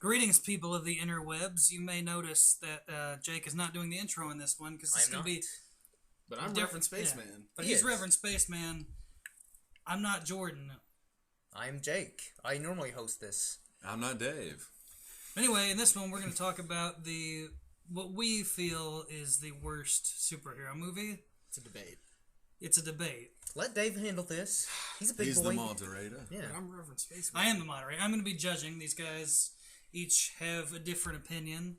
Greetings, people of the interwebs. You may notice that Jake is not doing the intro in this one because it's going to be. But I'm Reverend Spaceman. Yeah. But he's Reverend Spaceman. I'm not Jordan. I'm Jake. I normally host this. I'm not Dave. Anyway, in this one, we're going to talk about what we feel is the worst superhero movie. It's a debate. It's a debate. Let Dave handle this. He's a big boy. He's the moderator. Yeah. But I'm Reverend Spaceman. I am the moderator. I'm going to be judging. These guys each have a different opinion,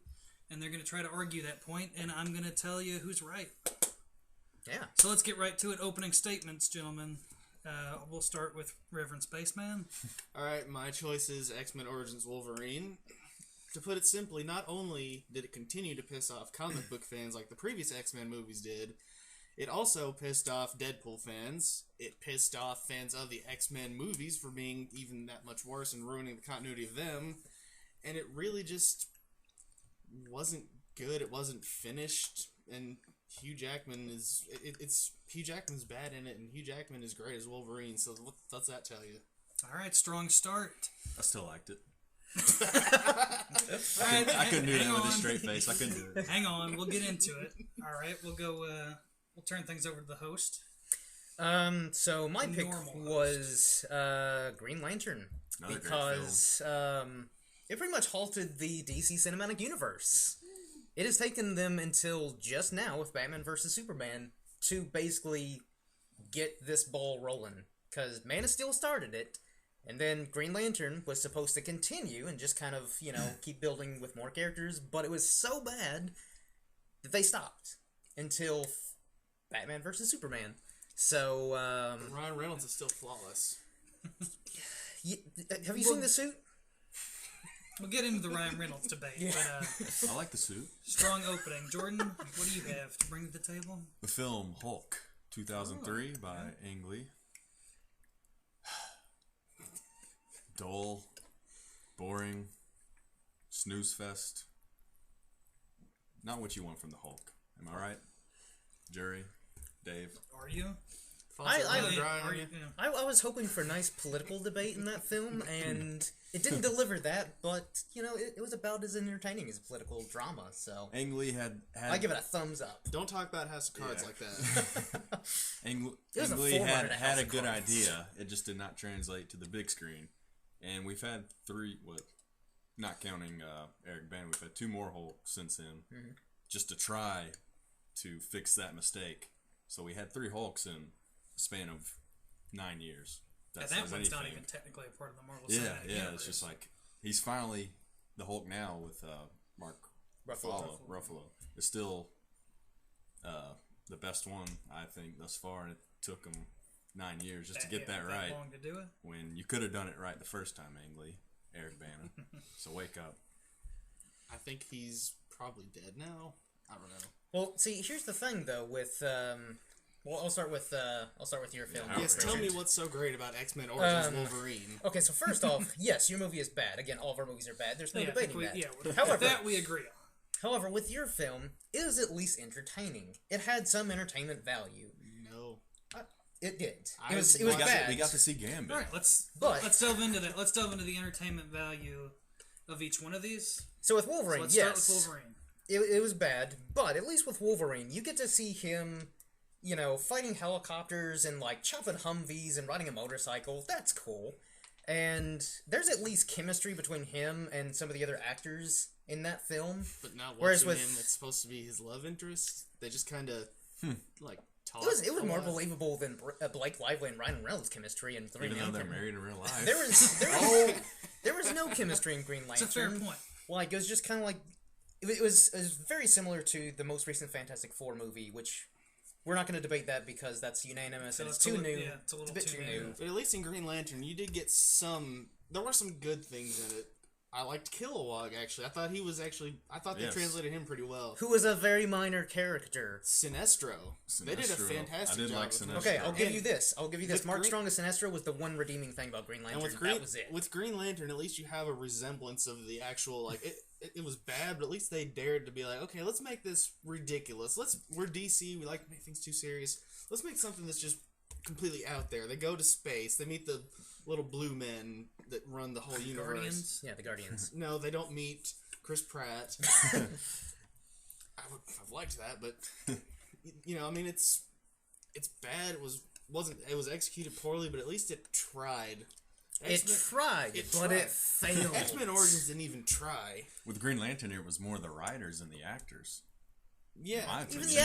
and they're going to try to argue that point, and I'm going to tell you who's right. Yeah. So let's get right to it. Opening statements, gentlemen. We'll start with Reverend Spaceman. Alright, my choice is X-Men Origins Wolverine. To put it simply, not only did it continue to piss off comic book fans like the previous X-Men movies did, it also pissed off Deadpool fans. It pissed off fans of the X-Men movies for being even that much worse and ruining the continuity of them. And it really just wasn't good. It wasn't finished. And Hugh Jackman is... Hugh Jackman's bad in it, and Hugh Jackman is great as Wolverine. So what's that tell you? All right, strong start. I still liked it. Right, I couldn't do that with a straight face. I couldn't do it. Hang on, we'll get into it. All right, we'll go... we'll turn things over to the host. So my pick was Green Lantern. Another because it pretty much halted the DC Cinematic Universe. It has taken them until just now with Batman vs. Superman to basically get this ball rolling. Because Man of Steel started it, and then Green Lantern was supposed to continue and just kind of, keep building with more characters, but it was so bad that they stopped until Batman vs. Superman. So, Ryan Reynolds is still flawless. Have you seen the suit? We'll get into the Ryan Reynolds debate, but I like the suit. strong opening. Jordan, what do you have to bring to the table? The film Hulk, 2003 by Ang Lee. Dull, boring, snooze fest. Not what you want from the Hulk. Am I right? Jury, Dave. Are you? I was hoping for a nice political debate in that film, and it didn't deliver that, but, it was about as entertaining as a political drama, so... Ang Lee had I give it a thumbs up. Don't talk about House of Cards like that. Ang Lee had a good idea. It just did not translate to the big screen. And we've had not counting Eric Bana, we've had 2 more Hulk since then, just to try to fix that mistake. So we had 3 Hulks in a span of 9 years. That one's not even technically a part of the Marvel Cinematic Universe. Universe. It's just like, he's finally the Hulk now with Mark Ruffalo. It's still the best one, I think, thus far, and it took him 9 years just to get that right. Long to do it? When you could have done it right the first time, Ang Lee, Eric Bana. So wake up. I think he's probably dead now. I don't know. Well, see, here's the thing, though, with... I'll start with your film. Yes, tell me what's so great about X-Men Origins Wolverine. Okay, so first off, yes, your movie is bad. Again, all of our movies are bad. There's no debating that. Yeah, however, that we agree on. However, with your film, it was at least entertaining. It had some entertainment value. No. It did. It was bad. We got to see Gambit. All right, let's delve into that. Let's delve into the entertainment value of each one of these. So with Wolverine, let's start with Wolverine. It was bad, but at least with Wolverine, you get to see him, fighting helicopters and, chopping Humvees and riding a motorcycle. That's cool. And there's at least chemistry between him and some of the other actors in that film. But not watching him, it's supposed to be his love interest. They just kind of, talk. It was more believable than Blake Lively and Ryan Reynolds' chemistry in Green Lantern. Even though they're married in real life. There was no chemistry in Green Lantern. It's a fair point. It was just kind of it was very similar to the most recent Fantastic Four movie, which we're not going to debate that because that's unanimous and it's too new. Yeah, it's a bit too new. But at least in Green Lantern, you did get there were some good things in it. I liked Kilowog, actually. I thought they translated him pretty well. Who was a very minor character. Sinestro. They did a fantastic job. Like Sinestro. Okay, I'll give you this. Mark Strong as Sinestro was the one redeeming thing about Green Lantern. That was it. With Green Lantern, at least you have a resemblance of the actual, it was bad, but at least they dared to be like, okay, let's make this ridiculous. We're DC, we like to make things too serious. Let's make something that's just completely out there. They go to space. They meet the little blue men that run the whole universe. Guardians. Yeah, the Guardians. No, they don't meet Chris Pratt. I would have liked that, but I mean, it's bad. It was executed poorly, but at least it tried. It tried. It failed. X-Men Origins didn't even try. With Green Lantern, it was more the writers and the actors. Yeah, even the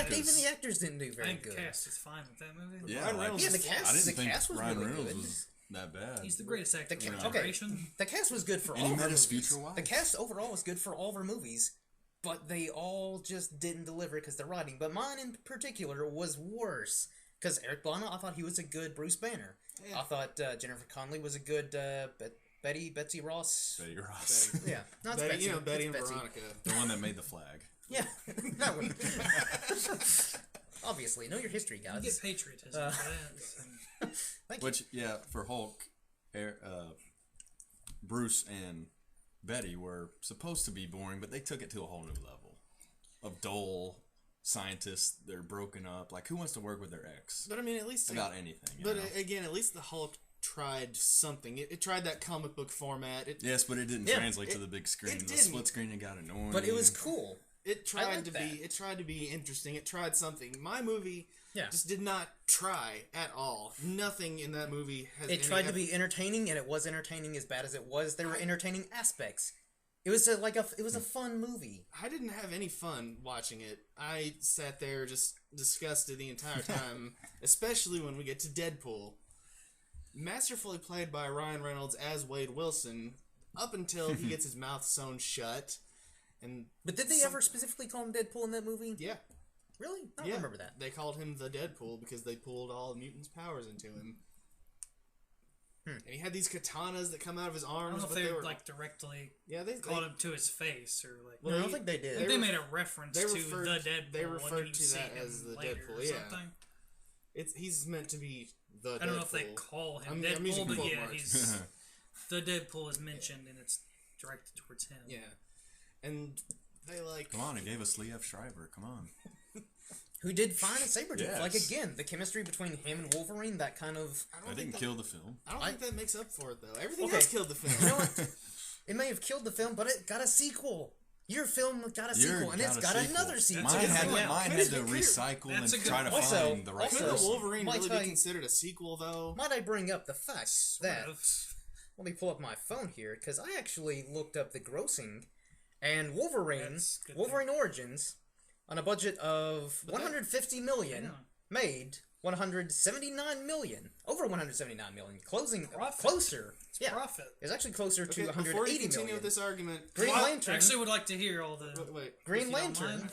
actors didn't do very I think good. the cast is fine with that movie. Yeah, Ryan Reynolds the cast. I didn't think cast was Ryan really Reynolds good. was that bad. He's the greatest actor of our okay. generation. The cast was good for And all he of met our his movies. future wife. The cast overall was good for all of our movies, but they all just didn't deliver because they're writing. But mine in particular was worse because Eric Bana, I thought he was a good Bruce Banner. Yeah. I thought Jennifer Connelly was a good Betsy Ross. Betty Ross. Yeah, not Betty, Betsy. Betty and Betsy. Veronica. The one that made the flag. Yeah, that one. Obviously, know your history, guys. You get patriotism for that. Thank you. Which, yeah, for Hulk, Bruce and Betty were supposed to be boring, but they took it to a whole new level of dull scientists. They're broken up. Like, who wants to work with their ex? But I mean, at least About anything. But again, at least the Hulk tried something. It tried that comic book format. Yes, but it didn't translate to the big screen. The split screen, it got annoying. But it was cool. It tried to be interesting. It tried something. My movie just did not try at all. Nothing in that movie has. It tried to be entertaining, and it was entertaining as bad as it was. There were entertaining aspects. It was a fun movie. I didn't have any fun watching it. I sat there just disgusted the entire time, especially when we get to Deadpool. Masterfully played by Ryan Reynolds as Wade Wilson, up until he gets his mouth sewn shut. But did they ever specifically call him Deadpool in that movie? Yeah. Really? I don't remember that. They called him the Deadpool because they pulled all mutants' powers into him. And he had these katanas that come out of his arms. I don't know if they were like directly called him to his face or like. Well, I don't think they did. They made a reference to the Deadpool. They referred to that as as the later Deadpool. Or Yeah, something. He's meant to be the Deadpool. I don't know if they call him Deadpool, but yeah, he's the Deadpool is mentioned and it's directed towards him. Yeah, and they like. Come on, it gave us Lee F. Shriver. Come on. Who did fine at Sabretooth. Yes. Like, again, the chemistry between him and Wolverine, that kind of... That didn't kill the film. I don't think that makes up for it, though. Everything else killed the film. You know what? It may have killed the film, but it got a sequel. Your film got a sequel, and it's got another sequel. Mine had to recycle and try to find the right Could person. Wolverine really be considered a sequel, though? Might I bring up the fact that... Let me pull up my phone here, because I actually looked up the grossing, and Wolverine Origins... on a budget of $150 million, made $179 million, over $179 million, closer. It's profit. It's actually closer to $180 before you continue million. with this argument, Green Lantern. I actually would like to hear all the. Green Lantern,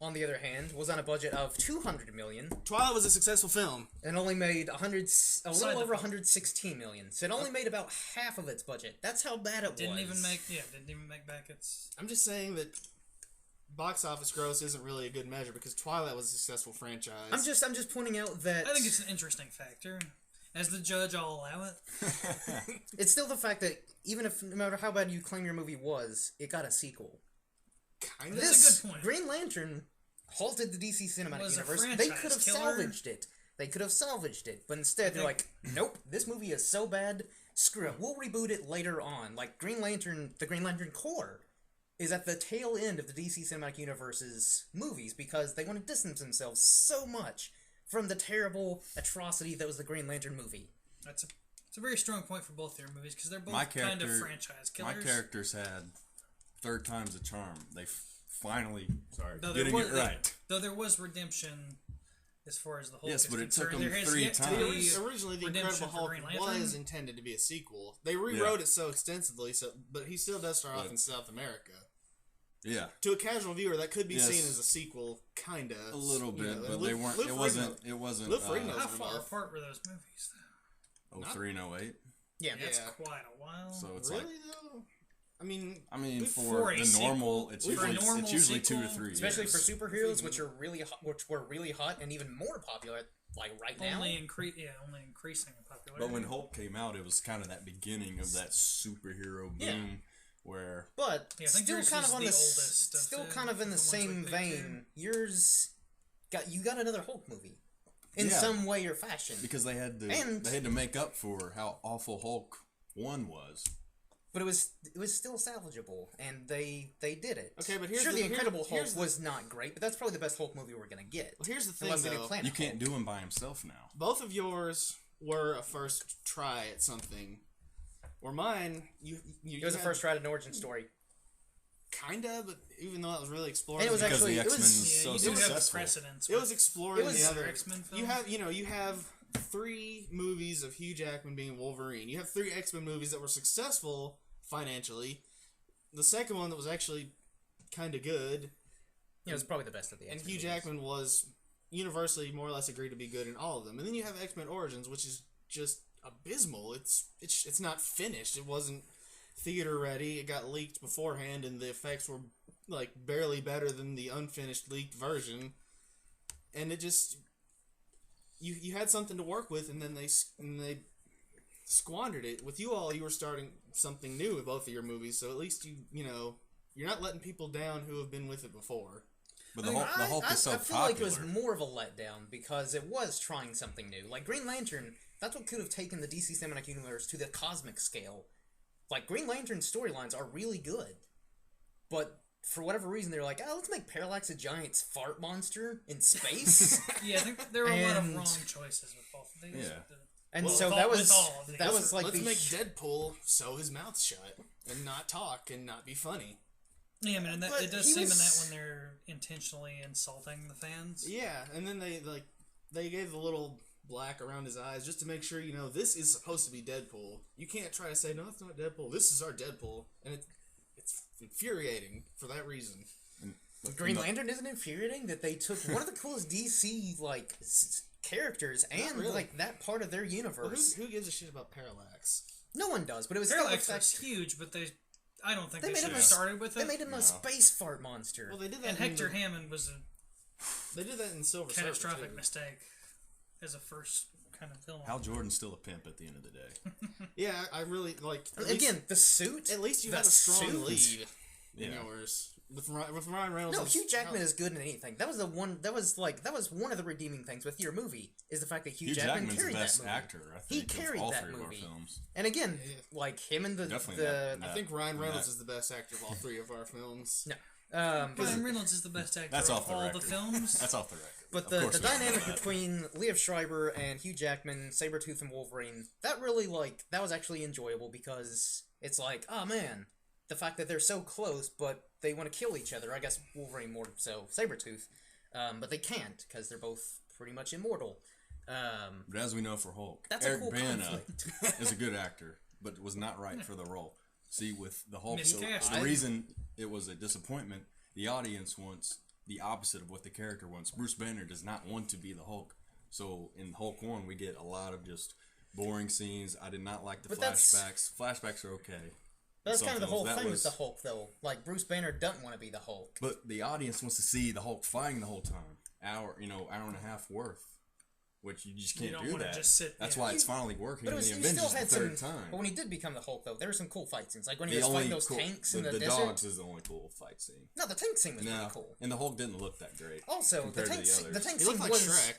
on the other hand, was on a budget of $200 million. Twilight was a successful film and only made a little over $116 million. So it only made about half of its budget. That's how bad it was. Didn't even make back its. I'm just saying that. Box office gross isn't really a good measure because Twilight was a successful franchise. I'm just pointing out that I think it's an interesting factor. As the judge, I'll allow it. It's still the fact that even if no matter how bad you claim your movie was, it got a sequel. Kind of. That's a good point. Green Lantern halted the DC Cinematic Universe. They could have salvaged it. But instead they're like, nope, this movie is so bad, screw it. We'll reboot it later on. Like Green Lantern, the Green Lantern Corps is at the tail end of the DC Cinematic Universe's movies because they want to distance themselves so much from the terrible atrocity that was the Green Lantern movie. It's a very strong point for both their movies because they're both kind of franchise killers. My characters had third time's a charm. They finally getting it right. Though there was redemption as far as the Hulk is but it concerned. took them 3 times. Originally, the Incredible Hulk was intended to be a sequel. They rewrote it so extensively, but he still does start off in South America. Yeah. To a casual viewer, that could be seen as a sequel, kinda. A little bit, but they weren't. It wasn't. How far apart were those movies, though? 03 and 08. Yeah, that's quite a while. So it's really though. I mean, for the normal, it's usually 2 to 3, especially for superheroes, which were really hot and even more popular, like right now. Only increasing in popularity. But when Hulk came out, it was kind of that beginning of that superhero boom. Where, but still kind of on still kind of in the same vein. You got another Hulk movie. in some way or fashion. Because they had to make up for how awful Hulk 1 was. But it was still salvageable, and they did it. Okay, but here's the Incredible Hulk was not great, but that's probably the best Hulk movie we're gonna get. Well, here's the thing, unless they do though. Planet You can't Hulk. do him by himself now. Both of yours were a first try at something, or mine, It was a first try at an origin story. Kinda, but even though that was really exploring, And it was Because actually the it was X-Men Yeah, you so do have successful. precedence. it was exploring the other X-Men film. You have 3 movies of Hugh Jackman being Wolverine. You have 3 X-Men movies that were successful financially. The second one that was actually kind of good. it was probably the best of the And X-Men Hugh movies. Jackman was universally more or less agreed to be good in all of them. And then you have X-Men Origins, which is just abysmal. It's not finished. It wasn't theater ready. It got leaked beforehand, and the effects were like barely better than the unfinished leaked version. And it just you had something to work with, and then they squandered it. With you all, you were starting something new with both of your movies, so at least you're not letting people down who have been with it before. But the Hulk is so I feel popular. like it was more of a letdown because it was trying something new. Like Green Lantern, that's what could have taken the DC Cinematic Universe to the cosmic scale. Like Green Lantern storylines are really good, but for whatever reason they're like, let's make Parallax a giant fart monster in space. Yeah, I think there were a lot of And- wrong choices with both of these. Yeah. And Well, so with that all- was with all of these. that was like Let's the make Deadpool sew his mouth shut and not talk and not be funny. Yeah, I mean, and But it does he seem in was- that when they're intentionally insulting the fans. Yeah, and then they gave the little black around his eyes just to make sure this is supposed to be Deadpool. You can't try to say no, it's not Deadpool. This is our Deadpool, and it's infuriating for that reason. Green Lantern isn't infuriating that they took one of the coolest DC characters and really. like that part of their Well, universe. who gives a shit about Parallax? No one does, but it was Parallax still was huge, but I don't think They they, made should him have a- started with it. They made him a space fart monster. Well, they did that. And Hector Hammond was a They did that in Silver Surfer, catastrophic too. mistake as a first kind of villain. Hal Jordan's still a pimp at the end of the day. Yeah, I really like. Again, the suit. At least you the had a strong suit. lead in Yeah. yours. With Ryan Reynolds. No, as- Hugh Jackman is good in anything. That was the one. That was one of the redeeming things with your movie is the fact that Hugh Jackman Jackman's the carried best that movie. actor, I He think, carried of all that 3 of our movie. films. And again, like him and Definitely I think Ryan Reynolds that- is the best actor of all 3 of our films. no. Ryan Reynolds is the best actor That's of off the all record. the films. That's off the record. But Of the course we know dynamic that. between Liev Schreiber and Hugh Jackman, Sabretooth and Wolverine, that really that was actually enjoyable because it's like, oh man, the fact that they're so close, but they want to kill each other. I guess Wolverine more so Sabretooth, but they can't because they're both pretty much immortal. But as we know for Hulk, That's a Eric cool Bana conflict. is a good actor, but was not right for the role. See, with the Hulk, Miscast. the reason it was a disappointment, the audience wants the opposite of what the character wants. Bruce Banner does not want to be the Hulk. So in Hulk 1, we get a lot of just boring scenes. I did not like the But that's- flashbacks. Flashbacks are okay. That's Some kind of the films, whole that thing was- with the Hulk, though. Like Bruce Banner doesn't want to be the Hulk. But the audience wants to see the Hulk fighting the whole time. Hour and a half worth. Which you just You can't don't do wanna that. just sit- That's yeah. why it's finally working But in it was, the he still Avengers the had third some. time. But when he did become the Hulk, though, there were some cool fight scenes. Like when he The was fighting only those cool, tanks in the the desert. dogs is the only cool fight scene. No, the tank scene was No, really cool. and the Hulk didn't look that great. Also, the compared to tank, the scene, the others. tank He scene looked like was Shrek.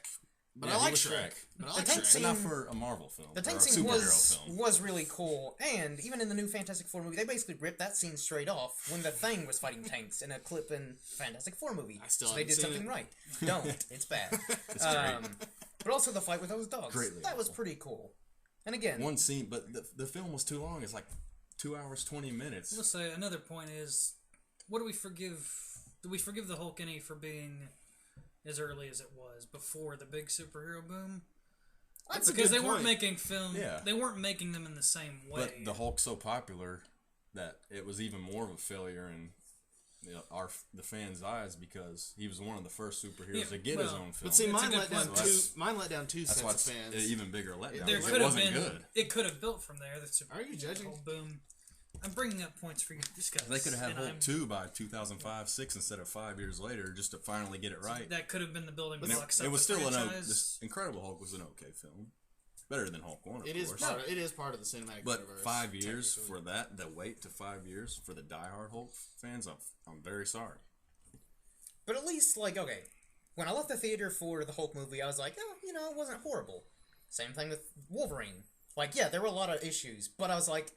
But Yeah, I he like was Shrek. Shrek. But I The like tank Shrek. scene- But not for a Marvel film. the tank or a scene superhero film. was really cool, and even in the new Fantastic Four movie, they basically ripped that scene straight off when the Thing was fighting tanks in a clip in Fantastic Four movie. I still so they haven't did seen something it. right. Don't. It's bad. It's great. But also the fight with those dogs. Greatly that was awful. pretty cool. And again, One scene, but the film was too long. It's like 2 hours 20 minutes. Let's say another point is, what do we forgive? Do we forgive the Hulk any for being as early as it was before the big superhero boom? That's a Because good they weren't point. making film. Yeah. They weren't making them in the same way. But the Hulk's so popular that it was even more of a failure in the fans' eyes because he was one of the first superheroes Yeah, to get his well, own film. But see, It's a mine good let down point. two. Mine let down two That's sets why of it's fans. an even bigger letdown. there because could it have wasn't been. good. It could have built from there. Are you judging? Whole boom. I'm bringing up points for you to discuss. They could have had and Hulk I'm- 2 by 2005, 6 instead of 5 years later just to finally get it right. That could have been the building And blocks. it of was the still franchise. this Incredible Hulk was an okay film. Better than Hulk 1, of It is course. part. It is part of the cinematic But universe. 5 years technically. for that, the wait to 5 years for the diehard Hulk fans, I'm very sorry. but at least like okay, when I left the theater for the Hulk movie, I was like, oh, it wasn't horrible. Same thing with Wolverine. Like, yeah, there were a lot of issues, but I was like,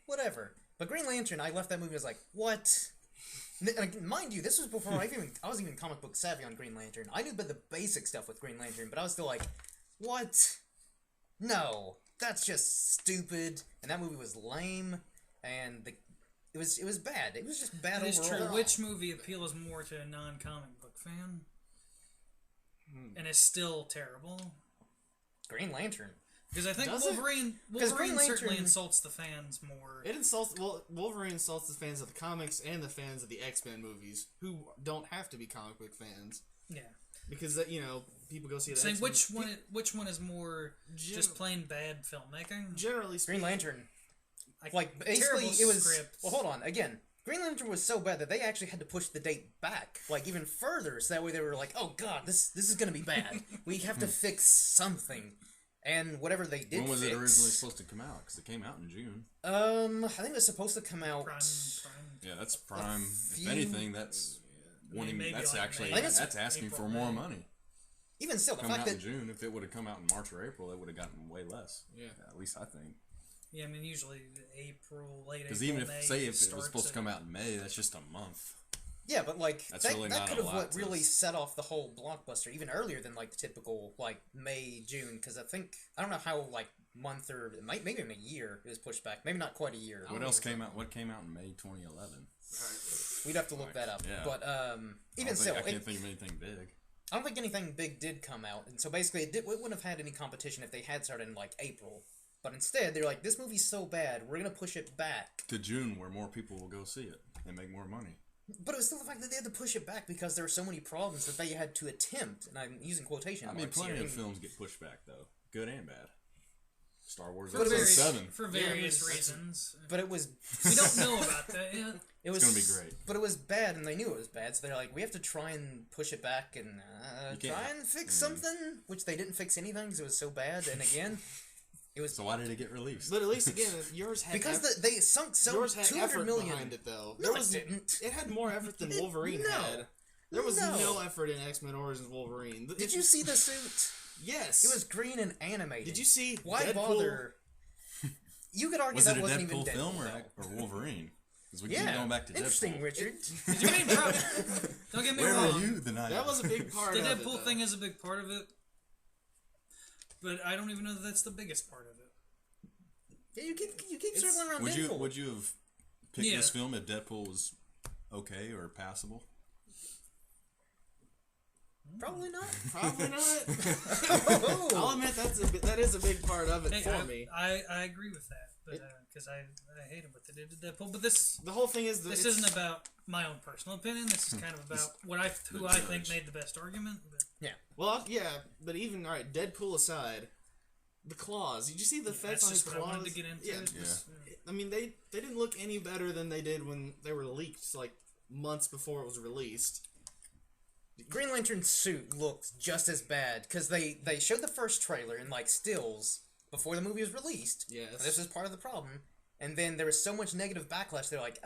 whatever. But Green Lantern, I left that movie, I was like, what? Mind you, this was before I was even comic book savvy on Green Lantern. I knew about the basic stuff with Green Lantern, but I was still like, what? No, that's just stupid. And that movie was lame, and it was bad. It was just bad overall. It is true. Which movie appeals more to a non-comic book fan? And is still terrible? Green Lantern. Because I think Wolverine certainly insults the fans more. Wolverine insults the fans of the comics and the fans of the X-Men movies, who don't have to be comic book fans. Yeah. Because, people go see the Saying X-Men. which one is more just plain bad filmmaking? Generally speaking. Green Lantern. Basically, it was... script. Well, hold on. Again, Green Lantern was so bad that they actually had to push the date back, even further, so that way they were like, oh god, this is gonna be bad. We have to fix something. And whatever they did. When was it originally supposed to come out? Because it came out in June. I think it was supposed to come out. Prime. Yeah, that's prime. If anything, that's that's asking April, for more money. Even still, the Coming fact out that in June, if it would have come out in March or April, it would have gotten way less. Yeah, at least I think. Yeah, I mean usually April, late April. Because even if May, it was supposed to come out in May, that's just a month. Yeah, but that's really that not could a have lot what really set off the whole blockbuster even earlier than the typical May, June. Because I don't know how month or maybe in a year it was pushed back. Maybe not quite a year. What else came out? What came out in May 2011? We'd have to look that up. Yeah. But even still, I can't think of anything big. I don't think anything big did come out, and so basically it wouldn't have had any competition if they had started in April. But instead, they're like, this movie's so bad, we're gonna push it back to June, where more people will go see it and make more money. But it was still the fact that they had to push it back because there were so many problems that they had to attempt, and I'm using quotation marks. Plenty of films get pushed back, though. Good and bad. Star Wars for Episode 7. For various reasons. But it was... We don't know about that yet. It's going to be great. But it was bad, and they knew it was bad, so they're like, we have to try and push it back and try and fix something, which they didn't fix anything because it was so bad, and again... It was, so why did it get released? But at least again, yours had they sunk so yours had 200 effort million behind it though. It didn't. It had more effort than Wolverine had. There was no effort in X-Men Origins Wolverine. Did you see the suit? Yes. It was green and animated. Did you see Why Deadpool? Bother? You could argue was that it a wasn't Deadpool even film Deadpool. or Wolverine? Because we keep going back to Deadpool. Interesting, Richard. Did you mean don't get me Where wrong. were you the night? That was a big part the of it. The Deadpool thing is a big part of it. But I don't even know that that's the biggest part of it. Yeah, you keep circling around Deadpool. Would you have picked this film if Deadpool was okay or passable? Probably not. Probably not. I'll admit that is a big part of it for me. I agree with that, but because I hate what they did to Deadpool. But the whole thing is this isn't about my own personal opinion. This is kind of about who I think made the best argument. But. Yeah. Well, but even alright, Deadpool aside. The claws. Did you see the effects on his claws? I wanted to get into. Yeah. I mean, they didn't look any better than they did when they were leaked, months before it was released. Green Lantern's suit looked just as bad, because they showed the first trailer in, stills before the movie was released. Yes. And this was part of the problem. And then there was so much negative backlash, they're like,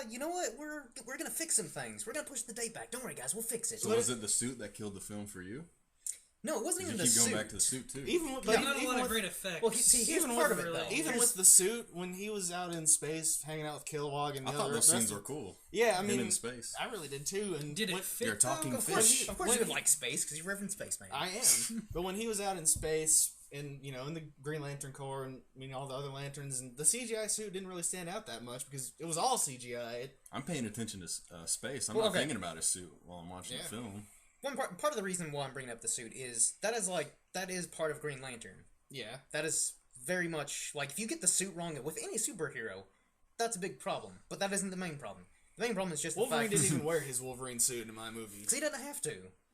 you know what, we're gonna fix some things. We're gonna push the date back. Don't worry, guys, we'll fix it. So was it the suit that killed the film for you? No, it wasn't even the suit. You keep going back to the suit, too. Not a lot of great effects. Well, here's part of it, though. Even with the suit, when he was out in space, hanging out with Kilowog and the I thought those scenes were cool. Yeah, I mean... in space. I really did, too. And did it fit? You're talking fish. Of course you would like space, because you're Reverend Spaceman. I am. But when he was out in space, in the Green Lantern Corps, and all the other lanterns, and the CGI suit didn't really stand out that much, because it was all CGI. I'm paying attention to space. I'm not thinking about his suit while I'm watching the film. One part of the reason why I'm bringing up the suit is that is part of Green Lantern. Yeah. That is very much, if you get the suit wrong with any superhero, that's a big problem. But that isn't the main problem. The main problem is just Wolverine the fact didn't even wear his Wolverine suit in my movie. Because he doesn't have to.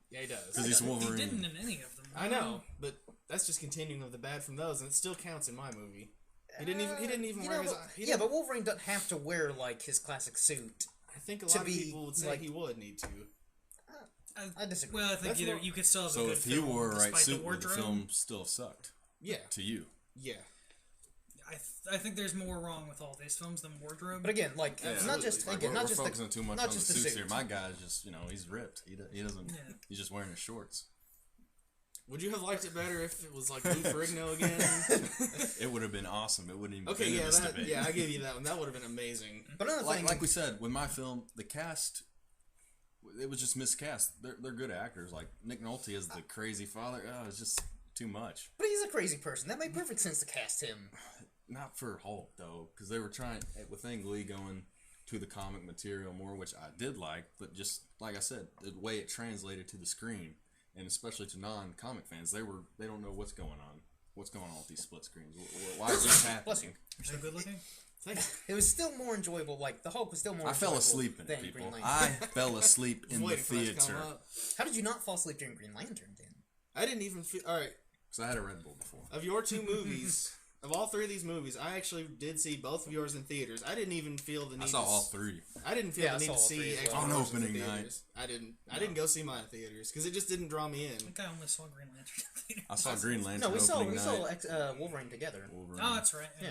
Yeah, he does. Because he's Wolverine. He didn't in any of them. I know, but that's just continuing of the bad from those, and it still counts in my movie. He didn't even wear his... but Wolverine doesn't have to wear, his classic suit. I think a lot of people would say he would need to. I disagree. Well, I think you could still have a good film. So if he wore a right suit, the would the film still have sucked? Yeah. To you? Yeah. I think there's more wrong with all these films than wardrobe. But again, like not just we're not just focusing too much on the just suits the here. suit. My guy's just he's ripped. He doesn't. Yeah. He's just wearing his shorts. Would you have liked it better if it was like Lou Ferrigno again? It would have been awesome. It wouldn't even Okay, been in yeah, this debate. I give you that one. That would have been amazing. But another thing, Like we said, with my film, the cast, it was just miscast. They're good actors. Like Nick Nolte as the crazy father. Oh, it's just too much. but he's a crazy person. That made perfect sense to cast him. Not for Hulk though, because they were trying with Ang Lee going to the comic material more, which I did like. But just like I said, the way it translated to the screen, and especially to non-comic fans, they don't know what's going on. What's going on with these split screens? Why is this happening? Bless you. You're so good looking. Thank you. It was still more enjoyable. Like the Hulk was still more. I fell enjoyable asleep in than it, people. Green Lantern. I fell asleep in the Waiting for that to come theater up. How did you not fall asleep during Green Lantern? Then I didn't even feel. All right, because I had a Red Bull before. of your two movies, of all three of these movies, I actually did see both of yours in theaters. I didn't even feel the need. I saw to all three. I didn't feel Yeah, I the need saw to all three see as X-Men well. On Origins in opening theaters. night. I didn't go see mine in theaters because it just didn't draw me I in. think I only saw Green Lantern in theaters. I saw Green Lantern no, we saw opening night. Wolverine together. Wolverine. Oh, that's right. Yeah.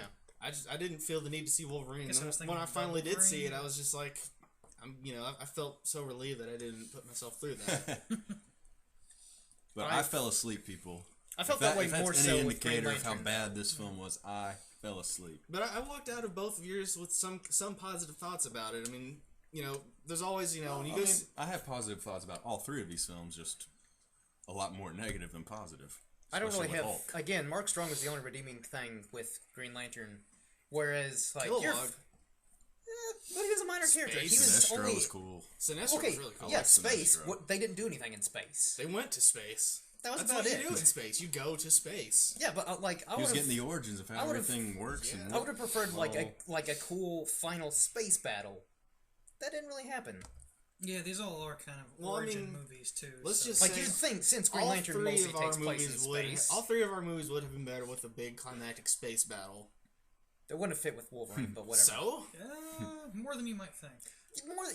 I didn't feel the need to see Wolverine. Guess I And was then thinking when I finally did see it, Wolverine. I was just like, I felt so relieved that I didn't put myself through that. But I fell asleep, people. I felt If that way if that's more any so with Green indicator of how Lantern. bad this film was, I fell asleep. But I walked out of both of yours with some positive thoughts about it. I mean, there's always, when you go. I have positive thoughts about all three of these films, just a lot more negative than positive. I don't really especially have. with Hulk. Again, Mark Strong was the only redeeming thing with Green Lantern, whereas like Kilowog. but he was a minor character. He was Sinestro only was cool. Sinestro okay. was really cool. Yeah, like space. Sinestro. They didn't do anything in space. They went to space. That was That's about what it. you do in space. You go to space. Yeah, but I He was would getting have. the origins of I how would've- everything works. Yeah. And I would have preferred well, like a cool final space battle. That didn't really happen. Yeah, these all are kind of Well, I origin mean, movies too. let's so- just Like say you'd think since Green all Lantern three mostly of our takes place in movies would. space, All three of our movies would have been better with a big climactic space battle. it wouldn't have fit with Wolverine, but whatever. So, more than you might think.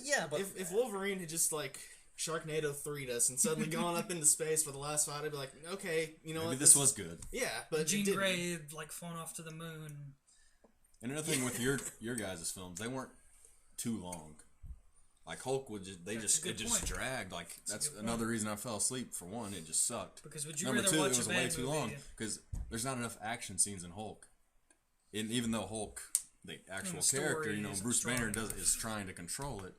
Yeah, but if Wolverine had just like Sharknado 3'd us and suddenly gone up into space for the last fight, I'd be like, okay, you know maybe what? this was good. Yeah, but Jean it didn't. Grey had like flown off to the moon. And another thing with your guys' films, they weren't too long. Like Hulk would just That's a good point. dragged. Like that's good another reason I fell asleep. For one, it just sucked. Because would you Number rather two, watch it was a way bad too movie? long because there's not enough action scenes in Hulk. And even though Hulk, the actual the story character, isn't Bruce strong Banner enough. is trying to control it.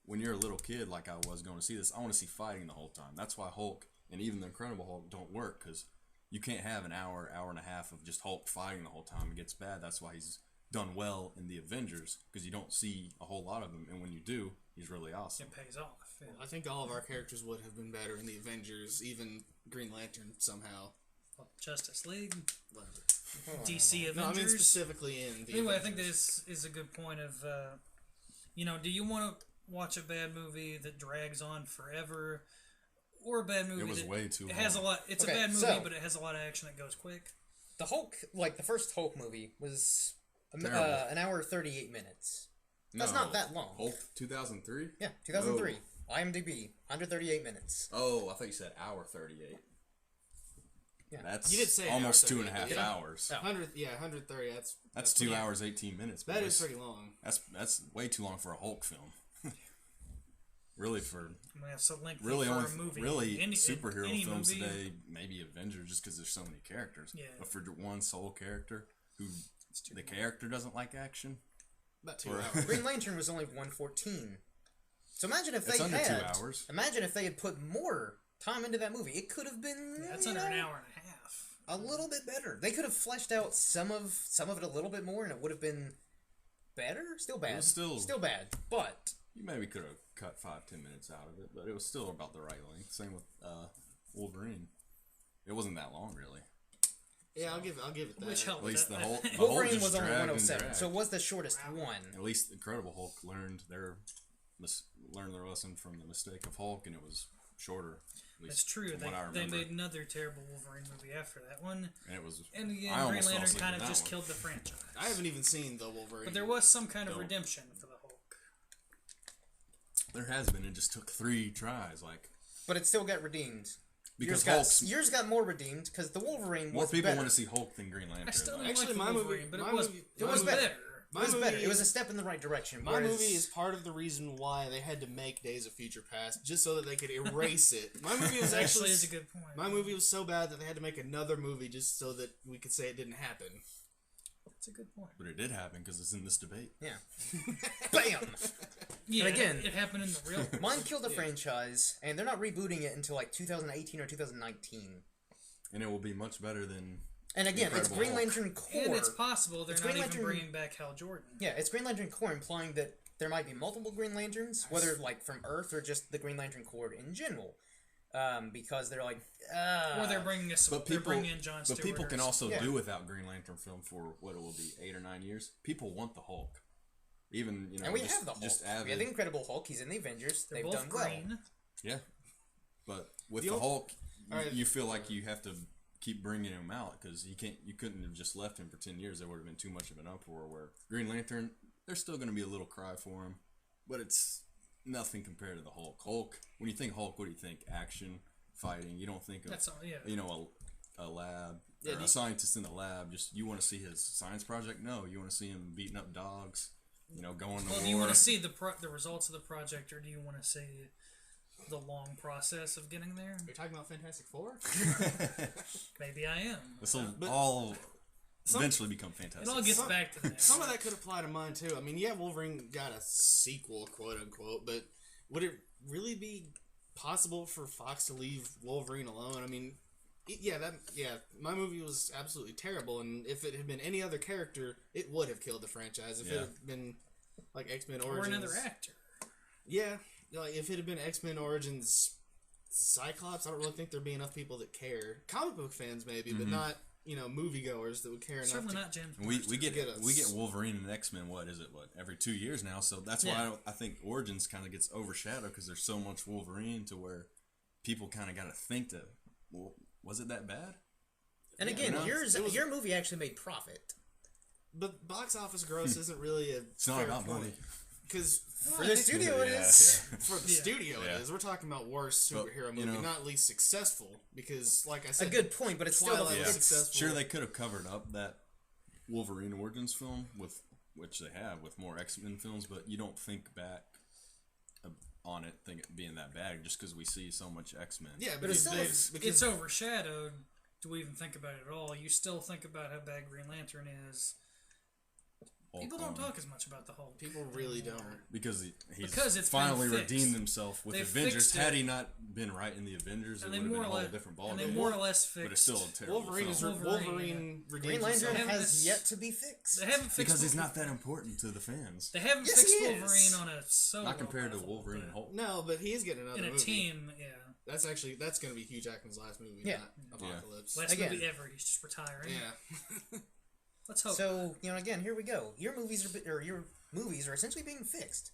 When you're a little kid, like I was going to see this, I want to see fighting the whole time. That's why Hulk and even the Incredible Hulk don't work because you can't have an hour and a half of just Hulk fighting the whole time. It gets bad. That's why he's done well in the Avengers because you don't see a whole lot of him, and when you do, he's really awesome. It pays off. Yeah. I think all of our characters would have been better in the Avengers, even Green Lantern somehow. Well, Justice League, Whatever. DC Avengers. No, I mean specifically in the Anyway, I Avengers. think this is a good point of, do you want to watch a bad movie that drags on forever, or a bad movie It was that way too it has a long. lot? It's Okay, a bad movie, so- but it has a lot of action that goes quick. the Hulk, like the first Hulk movie, was Terrible. an hour 38 minutes. That's No, not that long. Hulk 2003. Yeah, 2003. IMDb, 138 minutes. Oh, I thought you said hour 38. Yeah. That's You did say almost hour 2.5 38, yeah. hours. 130. That's 2 hours 18 minutes. That is boys. pretty long. That's way too long for a Hulk film. Really for We have so lengthy really for only a movie. really Any superhero films movie, today. Maybe Avengers, just because there's so many characters. Yeah. But for one sole character who the character doesn't like action, About 2 Or- hours. Green Lantern was only 114. So imagine if It's they under had 2 hours. Imagine if they had put more time into that movie. It could have been That's you under an know, hour and a half. a little bit better. They could have fleshed out some of it a little bit more, and it would have been better. Still bad. was still- bad. But you maybe could have cut 5-10 minutes out of it, but it was still about the right length. Same with Wolverine. It wasn't that long, really. Yeah, I'll give it that. Which helped. At least the that- whole Wolverine just was only dragged and 107, dragged. so it was the shortest one. At least Incredible Hulk learned their lesson from the mistake of Hulk, and it was shorter. At least That's true. from what I They remember. made another terrible Wolverine movie after that one. And it was. And again, I Green almost fell Lantern asleep kind with of that just one. killed the franchise. I haven't even seen the Wolverine. But there was some kind of Don't. redemption for the Hulk. There has been. It just took 3 tries. Like But it still got redeemed. Because yours got more redeemed because the Wolverine more was people better. want to see Hulk than Green Lantern. I still don't Actually, like the my Wolverine, movie- but my it was movie- it was my movie- better. It was better. movie- It was a step in the right direction. My whereas- movie is part of the reason why they had to make Days of Future Past, just so that they could erase it. My movie was That actually is a good point. my movie was so bad that they had to make another movie just so that we could say it didn't happen. That's a good point. But it did happen because it's in this debate. Yeah. Bam! Yeah, And again- it happened in the real. Mine killed the franchise, and they're not rebooting it until like 2018 or 2019. And it will be much better than... And again, it's Incredible Green Hulk. Lantern Corps. And it's possible they're It's not Green even Lantern- bringing back Hal Jordan. Yeah, it's Green Lantern Corps, implying that there might be multiple Green Lanterns, whether like from Earth or just the Green Lantern Corps in general. Because they're like, Or they're bringing us. But they're people, bringing in John Stewart. but people can or also Yeah. do without Green Lantern film for what it will be 8 or 9 years. People want the Hulk, even and we just, have the Hulk. just We have avid. the Incredible Hulk. He's in the Avengers. They're They've both done green. well. Yeah, but with The the old- Hulk, Alright. you feel like you have to keep bringing him out because you couldn't have just left him for 10 years. There would have been too much of an uproar. Where Green Lantern, there's still going to be a little cry for him, but it's nothing compared to the Hulk. Hulk, when you think Hulk, what do you think? Action, fighting. You don't think of That's all. Yeah. a lab Yeah, or do a you- scientist in the lab. Just you want to see his science project? No, you want to see him beating up dogs. Going to Well, war. do you want to see the results of the project, or do you want to see the long process of getting there? You're talking about Fantastic Four? Maybe I am. This will But all some- eventually become fantastic. It all gets Some- back to that. Some of that could apply to mine too. I mean, yeah, Wolverine got a sequel, quote unquote, but would it really be possible for Fox to leave Wolverine alone? I mean, my movie was absolutely terrible, and if it had been any other character, it would have killed the franchise. If it Yeah. had been like X-Men Or Origins, another actor. yeah, like if it had been X-Men Origins Cyclops, I don't really think there'd be enough people that cared. Comic book fans maybe, but not moviegoers that would care enough. Certainly to not James. And we Marsden. get get us. we get Wolverine and X-Men. What is it? Every 2 years now? So that's Yeah. why I think Origins kind of gets overshadowed because there's so much Wolverine to where people kind of got to think that. Well, was it that bad? And again, it was- your movie actually made profit. But box office gross isn't really a It's not fair about point. money. Because For the studio, it is. for the studio Yeah. it is. We're talking about worst But, superhero you movie, know- not least successful. Because, like I A said, good point, but it's still Twilight the was Yeah. successful. Sure, they could have covered up that Wolverine Origins film with which they have with more X-Men films, but you don't think back on it being that bad just because we see so much X-Men. yeah, But it's because still- because It's overshadowed. Do we even think about it at all? You still think about how bad Green Lantern is. Hulk People don't Hogan. talk as much about the Hulk. people really anymore. don't. Because he's Because it's finally been fixed. redeemed himself with They Avengers. fixed Had it. he not been right in the Avengers, it And would they have been more a or whole less, different and they ballgame. more or less fixed. But it's still a terrible Wolverine is film. Wolverine Green redeems Lantern himself. has yet to be fixed. They haven't fixed Because he's Wolverine. not that important to the fans. They haven't Yes, fixed he is. Wolverine on a solo Not compared to level, Wolverine but and Hulk. No, but he is getting another in a movie. team. Yeah, That's going to be Hugh Jackman's last movie. Yeah. Not Apocalypse. last Again. movie ever. He's just retiring. Yeah. Let's hope. So again, here we go. Your movies are essentially being fixed.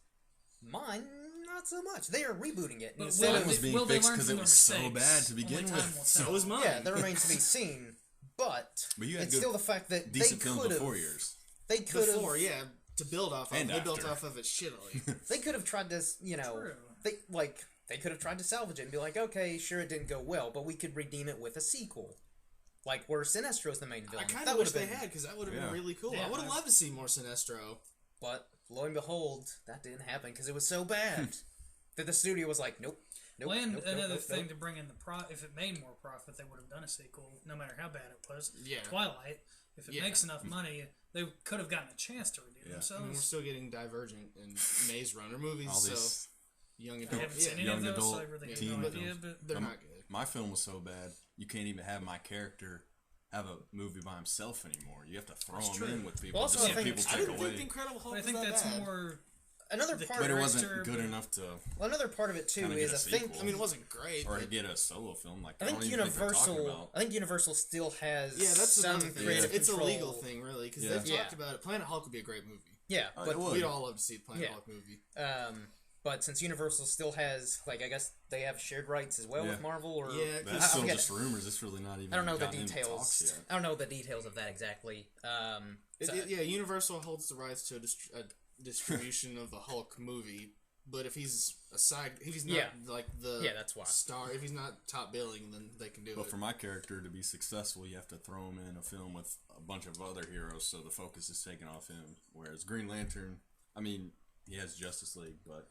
Mine, not so much. They are rebooting it But instead will Mine of was being will they fixed learn 'cause from it their was so mistakes? bad to begin Only with. time will So tell. was mine. yeah, that remains to be seen. But But you had it's good, still the fact that they decent films could have. before yours. They could Before, have. yeah, to build off of. And They built after. off of it shittily. They could have tried to. True. They could have tried to salvage it and be like, okay, sure, it didn't go well, but we could redeem it with a sequel, like where Sinestro's the main I villain. kind That of would wish have they been. had, because that would have Yeah. been really cool. Yeah, I would have I- loved to see more Sinestro. But lo and behold, that didn't happen because it was so bad that the studio was like, nope. Nope, Well, and nope, another nope, thing nope. to bring in if it made more profit, they would have done a sequel, no matter how bad it was. Yeah. Twilight, if it Yeah. makes enough money, they could have gotten a chance to redeem Yeah. I themselves. mean, we're still getting Divergent and Maze Runner movies, All so these young I adult. haven't Yeah, seen any young of those, so I adult really have teen no films. idea. But they're not good. My film was so bad, you can't even have my character have a movie by himself anymore. You have to throw That's him true. in with people. Well, also, just I so think- people I take didn't away. think The Incredible Hulk I think was that that's bad. more. Another the- part. But it director, wasn't good but- enough to Well, another part of it too Kinda is get a I think sequel. I mean, it wasn't great. or to but get a solo film. Like I think don't even think they're talking Universal. about. I think Universal still has yeah, that's some another thing. creative It's a control. legal thing, really, because Yeah. they've Yeah. talked about it. Planet Hulk would be a great movie. Yeah, Oh, but it would. We'd all love to see the Planet Yeah. Hulk movie. but since Universal still has, like, I guess they have shared rights as well Yeah. with Marvel, or Yeah, But I that's still forget- just rumors. It's really not even. I don't know the gotten into talks details. yet. I don't know the details of that exactly. So- Yeah, Universal holds the rights to a distribution of the Hulk movie, But if he's if he's not like the that's why. star, if he's not top billing, then they can do it. But for my character to be successful, you have to throw him in a film with a bunch of other heroes, so the focus is taken off him. Whereas Green Lantern, I mean, he has Justice League, but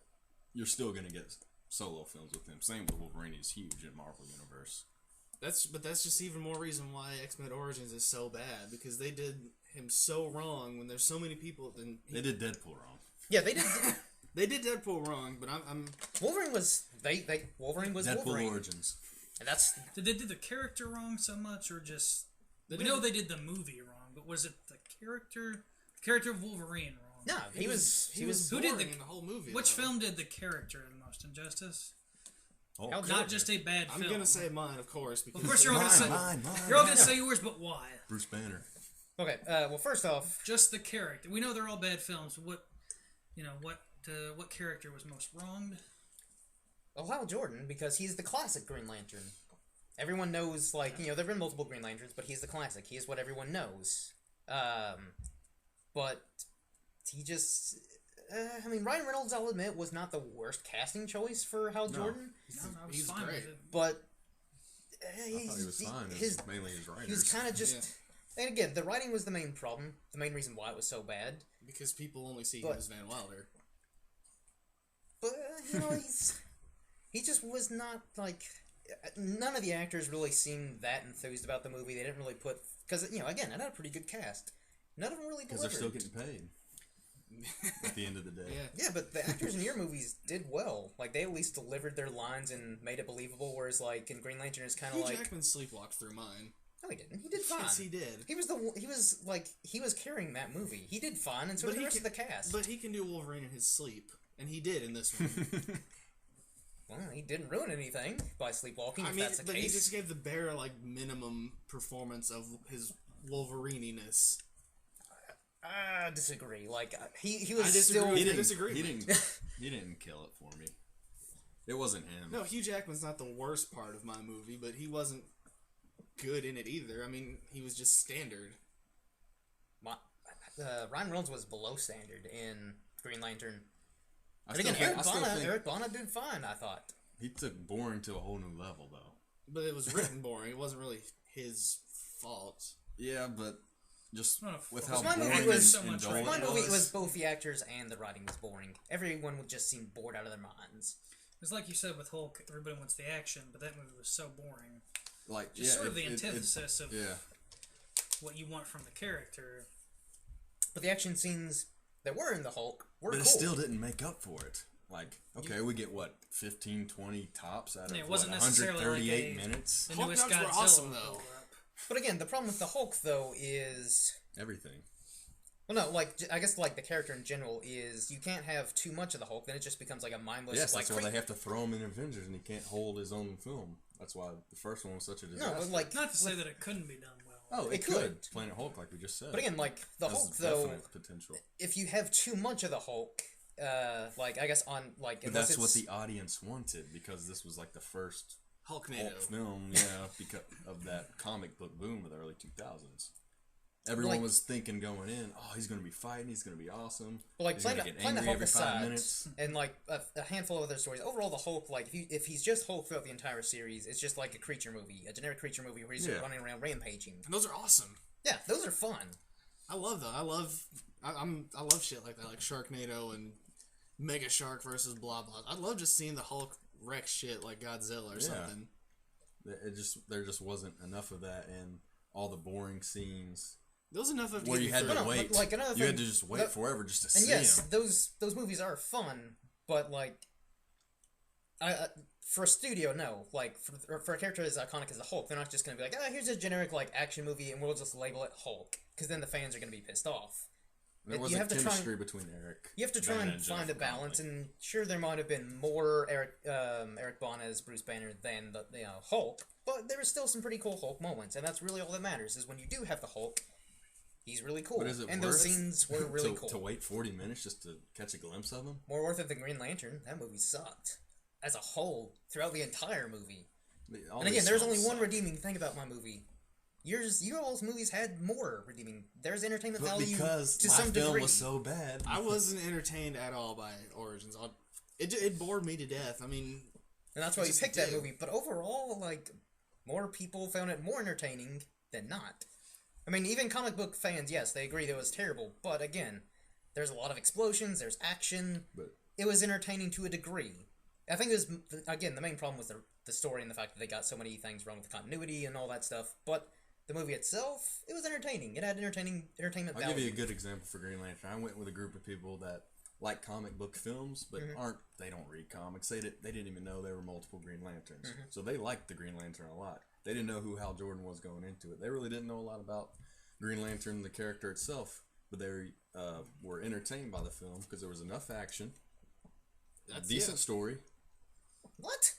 you're still going to get solo films with him. Same with Wolverine, he's huge in Marvel Universe. That's just even more reason why X-Men Origins is so bad, because they did him so wrong when there's so many people. They did Deadpool wrong. Yeah, they did. They did Deadpool wrong, but I'm Wolverine was Wolverine was Deadpool Wolverine. Origins. And that's Did they do the character wrong so much, or just we know they did the movie wrong, but was it the character of Wolverine wrong? no. He was Who did in the whole movie. Which though. film did the character the most injustice? Oh, Hal Not Jordan. just a bad I'm film. gonna say mine, of course. Because Of course, you're all gonna say mine. you're all gonna say yours, but why? Bruce Banner. Okay. Well, first off, Just the character. We know they're all bad films. What character was most wronged? Hal Jordan, because he's the classic Green Lantern. Everyone knows, like, there have been multiple Green Lanterns, but he's the classic. He is what everyone knows. But he just... Ryan Reynolds, I'll admit, was not the worst casting choice for Hal Jordan. No, I was he's fine great. with it. But... I thought he was fine. It was mainly his writers. He was kind of just... And again, the writing was the main problem. The main reason why it was so bad. Because people only see him as Van Wilder. But, he just was not, like... None of the actors really seemed that enthused about the movie. They didn't really put... Because, again, it had a pretty good cast. None of them really delivered. Because they're still getting paid. At the end of the day. Yeah, but the actors in your movies did well. Like, they at least delivered their lines and made it believable, whereas, like, in Green Lantern, it's kind of Hugh like... Jackman sleepwalked through mine. No, he didn't. He did fine. Yes, he did. He was carrying that movie. He did fine, and so did the rest of the cast. But he can do Wolverine in his sleep, and he did in this one. Well, he didn't ruin anything by sleepwalking, if that's the but case. he just gave the bare, minimum performance of his Wolveriness. I disagree. Like, he was I disagree still... with your disagreement. He didn't kill it for me. It wasn't him. No, Hugh Jackman's not the worst part of my movie, but he wasn't good in it either. I mean, he was just standard. Ryan Reynolds was below standard in Green Lantern. I But still again, think Eric Bana did fine, I thought. he took boring to a whole new level, though. But it was written boring. It wasn't really his fault. Yeah, but just Well, with well, how my movie boring was and so much indulgent My it movie was. was both the actors and the writing was boring. Everyone would just seem bored out of their minds. It's like you said with Hulk, everybody wants the action, but that movie was so boring. Like, Just sort of the antithesis of yeah. what you want from the character. But the action scenes that were in the Hulk were But cool. it still didn't make up for it. Like, okay, we get, 15, 20 tops out of, Yeah, it wasn't necessarily 138 like a- minutes? The Hulk newest dogs were Godzilla awesome, though. pulled up. But again, the problem with the Hulk, though, is... Everything. Well, no, I guess, the character in general is you can't have too much of the Hulk, then it just becomes, a mindless, Yes, that's why they have to throw him in Avengers, and he can't hold his own film. That's why the first one was such a disaster. No, but, Not to say that it couldn't be done well. Oh, it could. Planet Hulk, like we just said. But again, the Has Hulk, though, definite potential. if you have too much of the Hulk, I guess on, But unless that's what it's... the audience wanted, because this was, the first Hulknado. Hulk film, because of that comic book boom of the early 2000s. Everyone was thinking going in, oh, he's going to be fighting, he's going to be awesome. But he's playing going the to get angry Hulk every 5 aside, minutes. and a handful of other stories. Overall, the Hulk, if he's just Hulk throughout the entire series, it's just like a creature movie, a generic creature movie where he's running around rampaging. And those are awesome. Yeah, those are fun. I love them. I love shit like that, like Sharknado and Mega Shark versus blah blah. I love just seeing the Hulk wreck shit like Godzilla or something. There just wasn't enough of that, and all the boring scenes There was enough of where you had to But wait. another You had thing- to just wait forever just to And see yes, him. those movies are fun, but for a studio, no. For a character as iconic as the Hulk, they're not just going to be like, here's a generic action movie, and we'll just label it Hulk, because then the fans are going to be pissed off. There you wasn't have to try chemistry between Eric. You have to try Bana and find a Jennifer balance, Connelly. and sure, there might have been more Eric Bana as Bruce Banner than the Hulk, but there were still some pretty cool Hulk moments, and that's really all that matters. Is when you do have the Hulk, he's really cool, But is it and worth those scenes were really cool. to wait 40 minutes just to catch a glimpse of him? More worth it than Green Lantern. That movie sucked as a whole throughout the entire movie. All And again, these there's only films one suck. redeeming thing about my movie. Your all's movies had more redeeming. There's entertainment But value because to my some film degree. was so bad. I wasn't entertained at all by Origins. It bored me to death. I mean, and that's why you picked that movie. But overall, like, more people found it more entertaining than not. I mean, even comic book fans, yes, they agree that it was terrible. But again, there's a lot of explosions, there's action. But it was entertaining to a degree. I think it was, again, the main problem was the story and the fact that they got so many things wrong with the continuity and all that stuff. But the movie itself, it was entertaining. It had entertainment value. I'll give you a good example for Green Lantern. I went with a group of people that like comic book films, but they don't read comics. They didn't even know there were multiple Green Lanterns. So they liked the Green Lantern a lot. They didn't know who Hal Jordan was going into it. They really didn't know a lot about Green Lantern, the character itself, but they were entertained by the film because there was enough action, a decent story. What?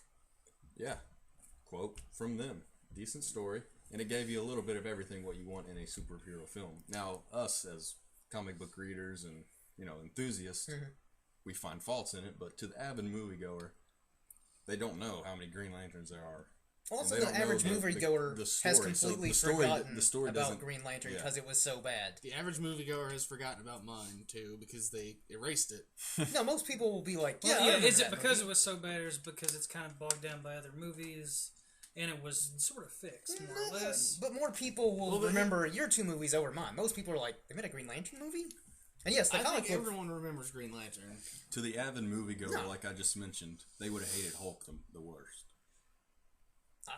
Yeah. Quote from them. Decent story. And it gave you a little bit of everything what you want in a superhero film. Now, us as comic book readers and, enthusiasts, we find faults in it, but to the avid moviegoer, they don't know how many Green Lanterns there are. Also, the average moviegoer has completely forgotten about Green Lantern because it was so bad. The average moviegoer has forgotten about mine, too, because they erased it. No, most people will be like, is it because it was so bad, or is it because it's kind of bogged down by other movies, and it was sort of fixed, more or less? But more people will remember your two movies over mine. Most people are like, they made a Green Lantern movie? And yes, I think everyone remembers Green Lantern. To the avid moviegoer, like I just mentioned, they would have hated Hulk the worst.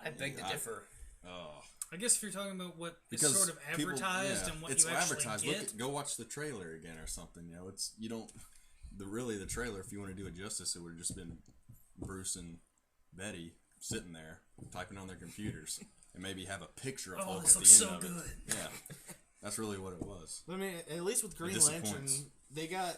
I beg to differ. I guess if you're talking about what is sort of advertised and what you actually get. Go watch the trailer again or something. The trailer, if you want to do it justice, it would have just been Bruce and Betty sitting there typing on their computers and maybe have a picture of Hulk at the end of it. Yeah, that's really what it was. I mean, at least with Green Lantern, they got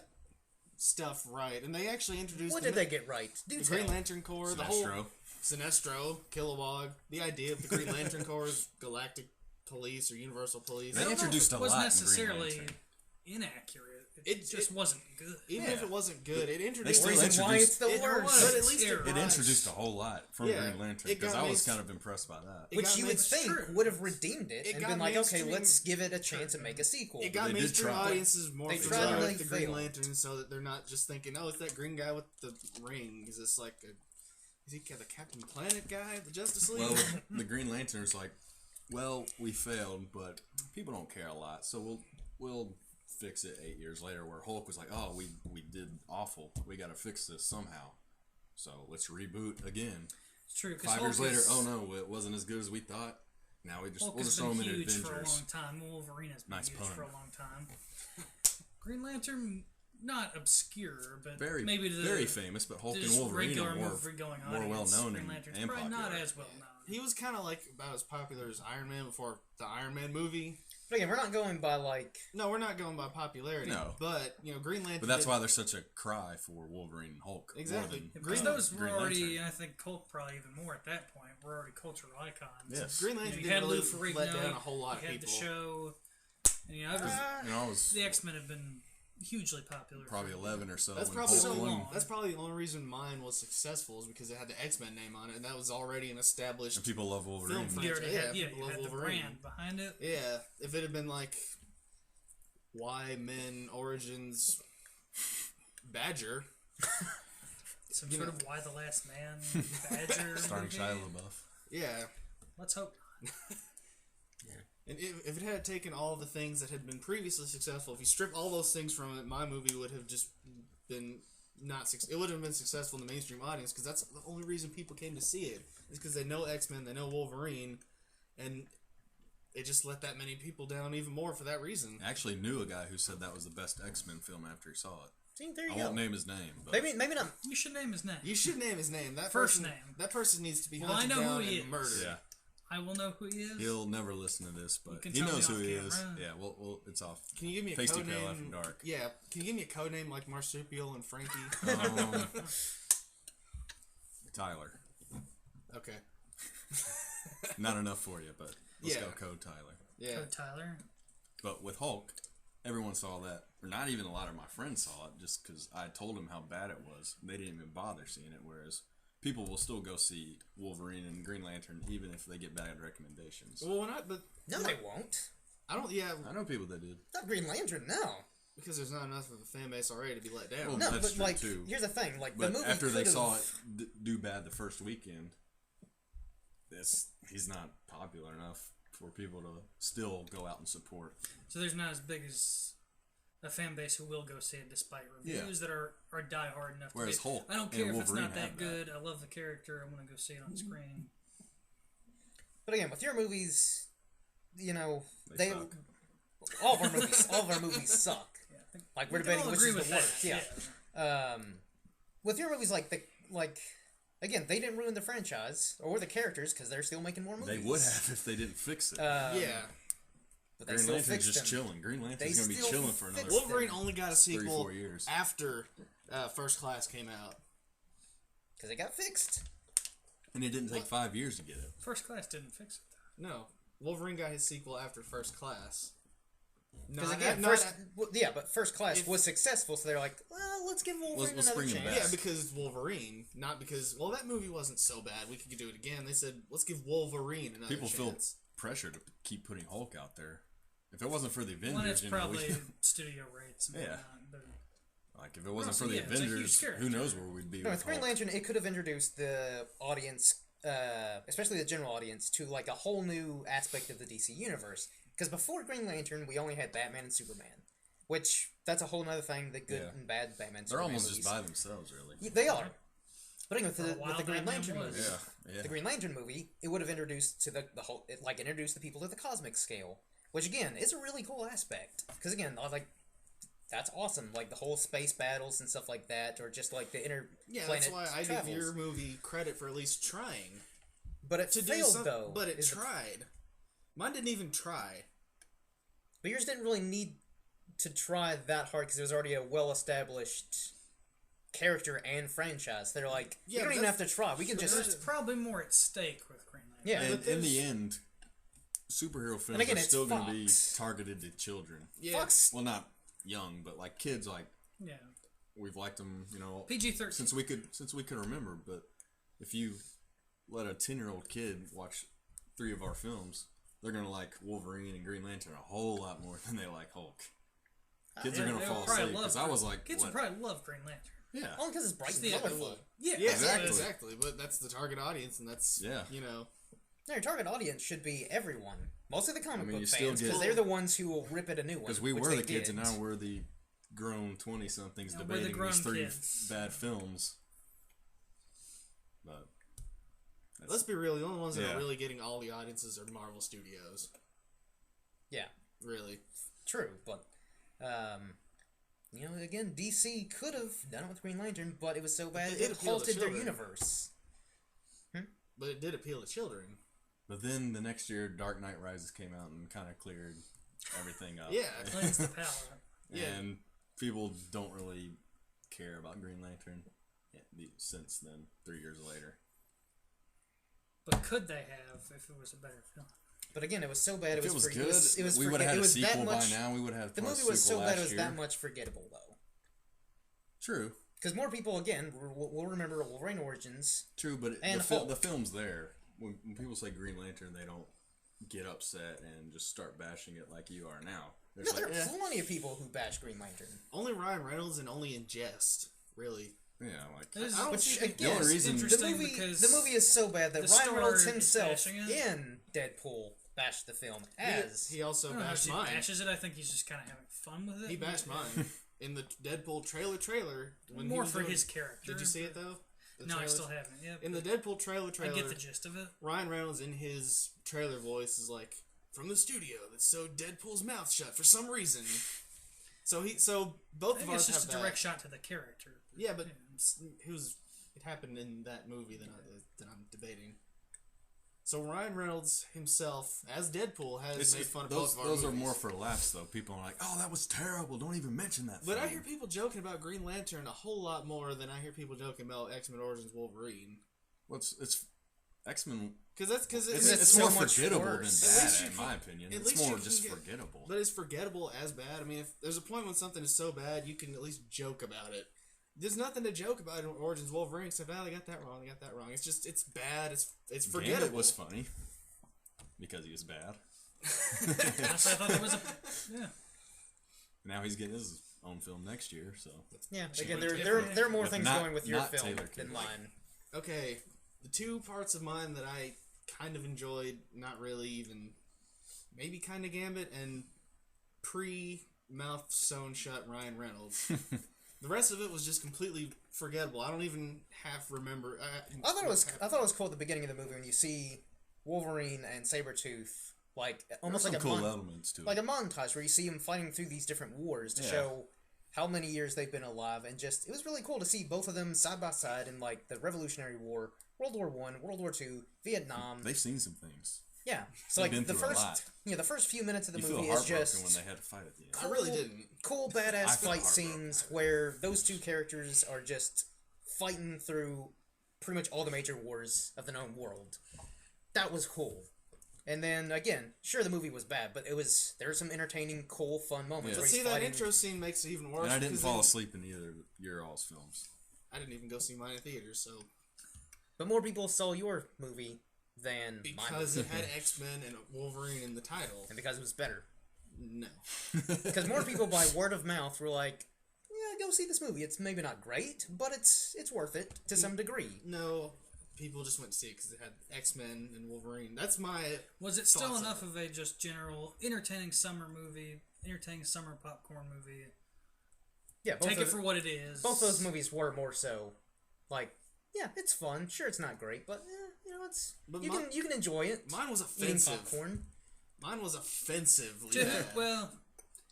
stuff right, and they actually introduced. What did they get right? The Green Lantern Corps, the whole Sinestro, Kilowog. The idea of the Green Lantern Corps is Galactic Police or Universal Police. They introduced a lot. It wasn't necessarily inaccurate. It just wasn't good. Even if it wasn't good, it introduced. Why it's the worst. But at least it introduced a whole lot from Green Lantern because I was kind of impressed by that. Which you would think would have redeemed it and been like, okay, let's give it a chance and make a sequel. It got mainstream audiences more familiar with the Green Lantern, so that they're not just thinking, oh, it's that green guy with the ring. Is this like is he the Captain Planet guy, the Justice League? Well, the Green Lantern's like, well, we failed, but people don't care a lot, so we'll fix it 8 years later. Where Hulk was like, oh, we did awful. We got to fix this somehow. So let's reboot again. It's true. 5 years later, oh no, it wasn't as good as we thought. Now we'll just throw him in Avengers. For a long time. Wolverine has been huge for a long time. Green Lantern, not obscure, but maybe very famous. But Hulk and Wolverine are more well known and popular. Not as well known. He was kind of like about as popular as Iron Man before the Iron Man movie. But again, we're not going by like... No, we're not going by popularity. No. But, Green Lantern... But that's why there's such a cry for Wolverine and Hulk. Exactly. Because those were already, and I think Hulk probably even more at that point, were already cultural icons. Yes. Green Lantern didn't really let down a whole lot of people. You had the show... And, the X-Men have been hugely popular. Probably 11 or so. That's probably the only reason mine was successful is because it had the X-Men name on it, and that was already an established. And people love Wolverine. People love Wolverine. The brand behind it. Yeah, if it had been like Y-Men Origins Badger. Some sort of Y the Last Man Badger. Starring Shia LaBeouf. Yeah. Let's hope. And if it had taken all the things that had been previously successful, if you strip all those things from it, my movie would have just been it would have been successful in the mainstream audience, because that's the only reason people came to see it. Is because they know X-Men, they know Wolverine, and it just let that many people down even more for that reason. I actually knew a guy who said that was the best X-Men film after he saw it. See, there you go. I won't name his name. But maybe not. You should name his name. You should name his name. That first name. That person needs to be hunted down and murdered. Yeah. I will know who he is. He'll never listen to this, but he knows who he is. Yeah, well, it's off. Can you give me a Pasty code name? After Dark. Yeah, can you give me a code name like Marsupial and Frankie? Tyler. Okay. Not enough for you, but let's go Code Tyler. Yeah. Code Tyler. But with Hulk, everyone saw that, or not even a lot of my friends saw it, just because I told them how bad it was. They didn't even bother seeing it, whereas people will still go see Wolverine and Green Lantern even if they get bad recommendations. Well, no, they won't. I don't. Yeah, I know people that did. Not Green Lantern, no. Because there's not enough of a fan base already to be let down. Well, No, that's but true, like, too. here's the thing: like, But the movie after they could've- saw it do bad the first weekend, he's not popular enough for people to still go out and support. So there's not as big as a fan base who will go see it despite reviews that are diehard enough. Whereas to be, Hulk I don't and care if it's Wolverine not that have that. good. I love the character. I'm gonna go see it on screen. But again, with your movies, you know, They they suck. all of our movies suck. Yeah, I think Like, we're we can debating all which agree is the with worst. that. Yeah. With your movies, again, they didn't ruin the franchise or the characters because they're still making more movies. They would have if they didn't fix it. Yeah. But they Green still Lantern's fixed just them. chilling. Green They Lantern's going to be still chilling for another fixed them. Wolverine only got a sequel 3-4 years. after First Class came out. Because it got fixed. And it didn't take 5 years to get it. First Class didn't fix it. No. Wolverine got his sequel after First Class. Because again, but First Class was successful, so they're like, well, let's give Wolverine Let's another bring him chance. back. Yeah, because it's Wolverine, not because that movie wasn't so bad. We could do it again. They said let's give Wolverine another People chance. feel pressure to keep putting Hulk out there. If it wasn't for the Avengers, One, it's you know, probably studio rates. And Yeah. whatnot, but like if it wasn't Also, for the yeah, it's a huge Avengers, character. who knows where we'd be No, with with Green Hulk. Lantern, it could have introduced the audience, especially the general audience, to like a whole new aspect of the DC universe. Because before Green Lantern, we only had Batman and Superman, which that's a whole other thing. The good Yeah. and bad Batman. They're Superman almost movies. just by themselves, really. Yeah, they are. But anyway, For a with while, the Green Batman Lantern was. movie, Yeah. the Green Lantern movie, it would have introduced to the whole, introduced the people to the cosmic scale, which again is a really cool aspect. Because again, like that's awesome, like the whole space battles and stuff like that, or just like the Yeah, interplanet that's why I travels. give your movie credit for at least trying But it to do failed something. though. But it is the- tried. Mine didn't even try. But yours didn't really need to try that hard because there was already a well-established character and franchise. They're like, Yeah, you don't but even have to try. We can there's just probably more at stake with Green Lantern. yeah. And but in the there's- end, superhero films And again, are it's still going to be Fox. targeted to children. Yeah. Fox. Well, not young, but like kids. Like Yeah. we've liked them, you know, PG-13. since we could remember. But if you let a 10-year-old kid watch 3 of our films, they're gonna like Wolverine and Green Lantern a whole lot more than they like Hulk. Kids are Yeah, gonna they'll fall probably asleep love because I was like, kids what? would probably love Green Lantern. Yeah, Only because it's bright and Yeah, colorful. Yeah, Yeah, Exactly. exactly. But that's the target audience, and that's Yeah. you know. No, your target audience should be everyone. Mostly the comic I mean, you book still fans, get- because they're the ones who will rip at a new one. because we which were they the kids, and did. now we're the grown 20-somethings Yeah, we're the debating grown these 3 kids. bad films. But Let's be real. The only ones that Yeah. are really getting all the audiences are Marvel Studios. Yeah, Really. true, but you know, again, DC could have done it with Green Lantern, but it was so bad they did it appeal to halted their children. universe. But it did appeal to children. But then the next year, Dark Knight Rises came out and kind of cleared everything up. Yeah. Cleanse the palate. Yeah. And people don't really care about Green Lantern since then, 3 years later. But could they have if it was a better film? But again, it was so bad. If it was it good, was we would have had it a was that sequel by much- now. We would have The had movie a was so sequel bad it last was year. that much forgettable, though. True. Because more people, again, will remember Wolverine Origins. True, but And the Hulk. film's there. When people say Green Lantern, they don't get upset and just start bashing it like you are now. There's No, there like, are plenty of people who bash Green Lantern. Only Ryan Reynolds and only in jest. Really. yeah, like It is, I don't Which, see- again, only reason- the interesting movie, because the movie is so bad that the Ryan star Reynolds is himself bashing it. in Deadpool bashed the film as... He also I don't know if bashed he mine. bashes it. I think he's just kind of having fun with it. He bashed mine in the Deadpool trailer. When he More was for doing- his character. Did you see it though? The No, I trailer? still haven't. Yeah, In the Deadpool trailer, I get the gist of it. Ryan Reynolds in his trailer voice is like, "From the studio that sewed Deadpool's mouth shut for some reason." So I both of think us it's just have a that. direct shot to the character. Yeah, but Yeah. it happened in that movie that I'm debating. So Ryan Reynolds himself, as Deadpool, has made fun of both of our those are movies. more for laughs, though. People are like, "Oh, that was terrible. Don't even mention that." But I film." hear people joking about Green Lantern a whole lot more than I hear people joking about X-Men Origins Wolverine. Well, it's X-Men. Because It's It's so more much forgettable than worse. At least bad, you in can- my opinion. at It's least you more can just get- forgettable. But it's forgettable as bad. I mean, if there's a point when something is so bad, you can at least joke about it. There's nothing to joke about in Origins Wolverine except, they got that wrong, they got that wrong. It's just, it's bad, it's forgettable. Gambit was funny because he was bad. Honestly, I thought there was a. Yeah. Now he's getting his own film next year. So Yeah, again, there are more things going with your film than mine. Okay, the two parts of mine that I kind of enjoyed, not really even, maybe kind of Gambit, and pre-mouth sewn shut Ryan Reynolds. The rest of it was just completely forgettable. I don't even half remember. I thought it was cool at the beginning of the movie when you see Wolverine and Sabretooth, like almost like cool elements to it. Like a montage where you see them fighting through these different wars to show how many years they've been alive, and just it was really cool to see both of them side by side in like the Revolutionary War, World War I, World War II, Vietnam. They've seen some things. Yeah, so like the first few minutes of the movie is just when they had to fight at the end. Cool, I really didn't. Cool badass fight scenes where those two characters are just fighting through pretty much all the major wars of the known world. That was cool. And then again, sure, the movie was bad, but there were some entertaining, cool, fun moments. But see, that intro scene makes it even worse. And I didn't fall asleep in either of your all's films. I didn't even go see mine in theaters, so. But more people saw your movie than because it had X-Men and Wolverine in the title, and because it was better. No, because more people by word of mouth were like, "Yeah, go see this movie. It's maybe not great, but it's worth it to some degree." No. People just went to see it because it had X-Men and Wolverine. That's my. Was it still enough of a just general entertaining summer movie, entertaining summer popcorn movie? Yeah, take it for what it is. Both those movies were more so, like, yeah, it's fun. Sure, it's not great, but it's you can enjoy it. Mine was offensive. Eating popcorn. Mine was offensively bad. Well,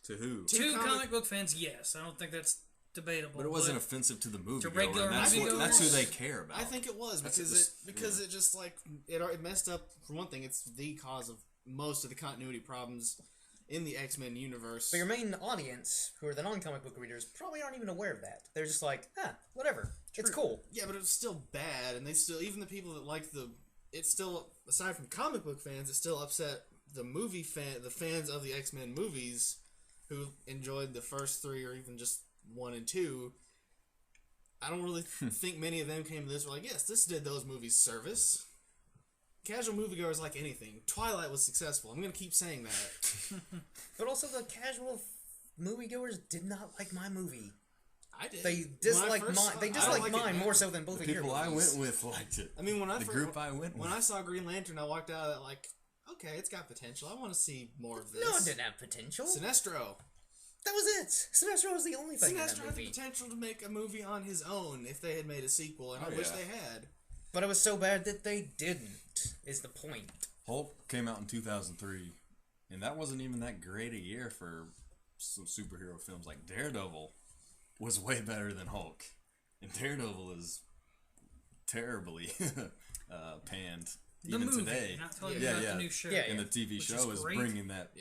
to who? To comic book fans, yes. I don't think that's debatable. But it wasn't offensive to the movie. To regular moviegoers. That's who they care about. I think it was because it just like it messed up. For one thing, it's the cause of most of the continuity problems in the X-Men universe. But your main audience, who are the non-comic book readers, probably aren't even aware of that. They're just like, whatever. True. It's cool. Yeah, but it was still bad, and they still, even the people that like it's still, aside from comic book fans, it still upset the the fans of the X-Men movies who enjoyed the first three or even just 1 and 2. I don't really think many of them came to this were like, yes, this did those movies service. Casual moviegoers like anything. Twilight was successful. I'm going to keep saying that. But also the casual moviegoers did not like my movie. I did. They disliked mine. They disliked mine more so than both of your movies. The people I went with liked it. I mean, when I saw Green Lantern, I walked out of that like, okay, it's got potential. I want to see more of this. No, it didn't have potential. Sinestro. That was it. Sinestro was the only thing. Sinestro had the potential to make a movie on his own if they had made a sequel, and I wish they had. But it was so bad that they didn't, is the point. Hulk came out in 2003, and that wasn't even that great a year for some superhero films. Like Daredevil was way better than Hulk, and Daredevil is terribly panned even today. Not talking about the new show. And the TV show is bringing that,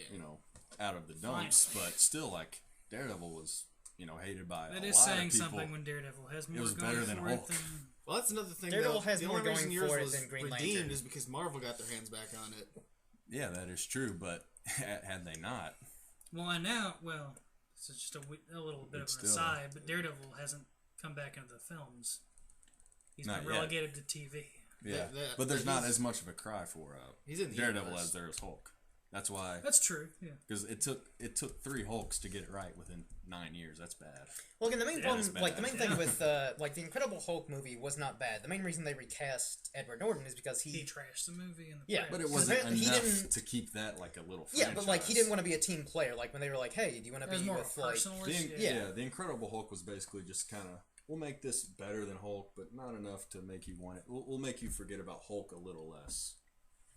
out of the dumps, but still, like, Daredevil was, hated by a lot of people. That is saying something when Daredevil has more it was better than Hulk. Well, that's another thing. Daredevil has the more only going reason yours for it was than Green redeemed Lantern. is because Marvel got their hands back on it. Yeah, that is true, but had they not... it's just a little bit of an aside, but Daredevil hasn't come back into the films. He's been relegated to TV. Yeah, but there's not as much of a cry for Daredevil as there is Hulk. That's why. That's true. Yeah. Because it took 3 Hulks to get it right within 9 years. That's bad. Well, again, the main thing with the Incredible Hulk movie was not bad. The main reason they recast Edward Norton is because he trashed the movie. But it wasn't enough to keep that like a little franchise. Yeah, but like he didn't want to be a team player. Like when they were like, "Hey, do you want to be more with personal the Incredible Hulk was basically just kind of, we'll make this better than Hulk, but not enough to make you want it. We'll make you forget about Hulk a little less.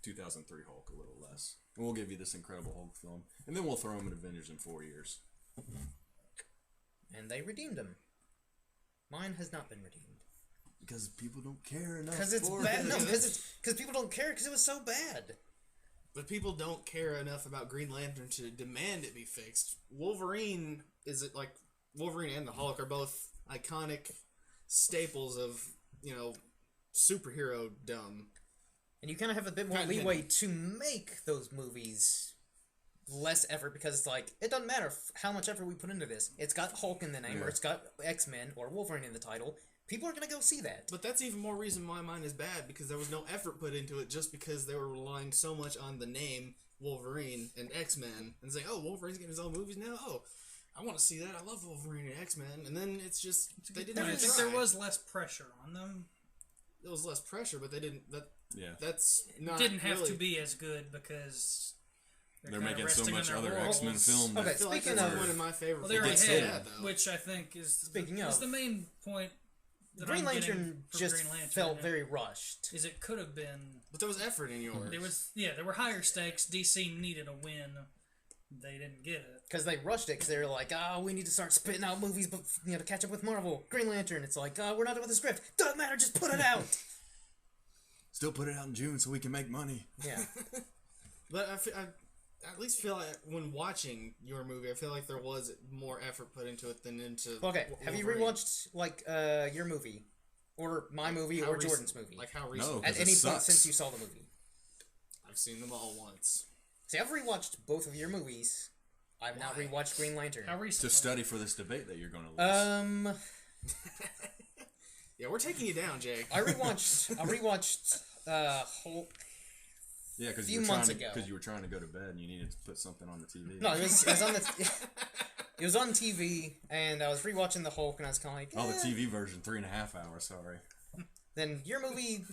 2003 Hulk a little less. And we'll give you this Incredible Hulk film. And then we'll throw him in Avengers in 4 years. And they redeemed him. Mine has not been redeemed. Because people don't care enough. Because it's bad. No, because people don't care because it was so bad. But people don't care enough about Green Lantern to demand it be fixed. Wolverine and the Hulk are both iconic staples of, superhero dumb. And you kind of have a bit more leeway to make those movies less effort because it's like, it doesn't matter how much effort we put into this. It's got Hulk in the name or it's got X-Men or Wolverine in the title. People are going to go see that. But that's even more reason why mine is bad, because there was no effort put into it just because they were relying so much on the name Wolverine and X-Men and saying, oh, Wolverine's getting his own movies now? Oh, I want to see that. I love Wolverine and X-Men, and then it's just they didn't. I even think try. there was less pressure on them. There was less pressure, but they didn't. Yeah. That's not. It didn't have really, to be as good because They're kinda making so resting on much their other laurels. X-Men film. Okay, I feel like speaking that's of- one of my favorite. Well, they already films. had, Yeah, though. which I think is Speaking is of- the main point. That Green I'm getting Lantern from just Green Lantern felt very rushed. Is it could have been. But there was effort in yours. There were higher stakes. DC needed a win. They didn't get it. Because they rushed it, because they were like, oh, we need to start spitting out movies to catch up with Marvel. Green Lantern, it's like, oh, we're not done with the script. Doesn't matter, just put it out. Still put it out in June so we can make money. Yeah. But I at least feel like when watching your movie, I feel like there was more effort put into it than into. Okay, have you Wolverine. rewatched, like, your movie? Or my movie, How or recent- Jordan's movie? Like how recent? No. At 'cause it any point sucks. since you saw the movie. I've seen them all once. See, I've rewatched both of your movies. I've not Why? rewatched Green Lantern. How recently? To study for this debate that you're going to lose. Yeah, we're taking you down, Jake. I rewatched Hulk. Yeah, because few you, months ago. you were trying to go to bed and you needed to put something on the TV. No, it was on the. It was on TV, and I was rewatching the Hulk, and I was kind of like, Oh, the eh. TV version, 3.5 hours. Sorry. Then your movie,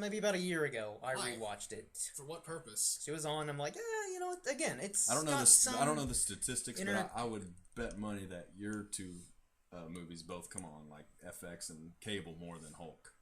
maybe about a year ago, I Why? rewatched it. For what purpose? She was on. I'm like, you know, again, it's. I don't know got the some I don't know the statistics, internet- but I would bet money that your two movies both come on like FX and cable more than Hulk.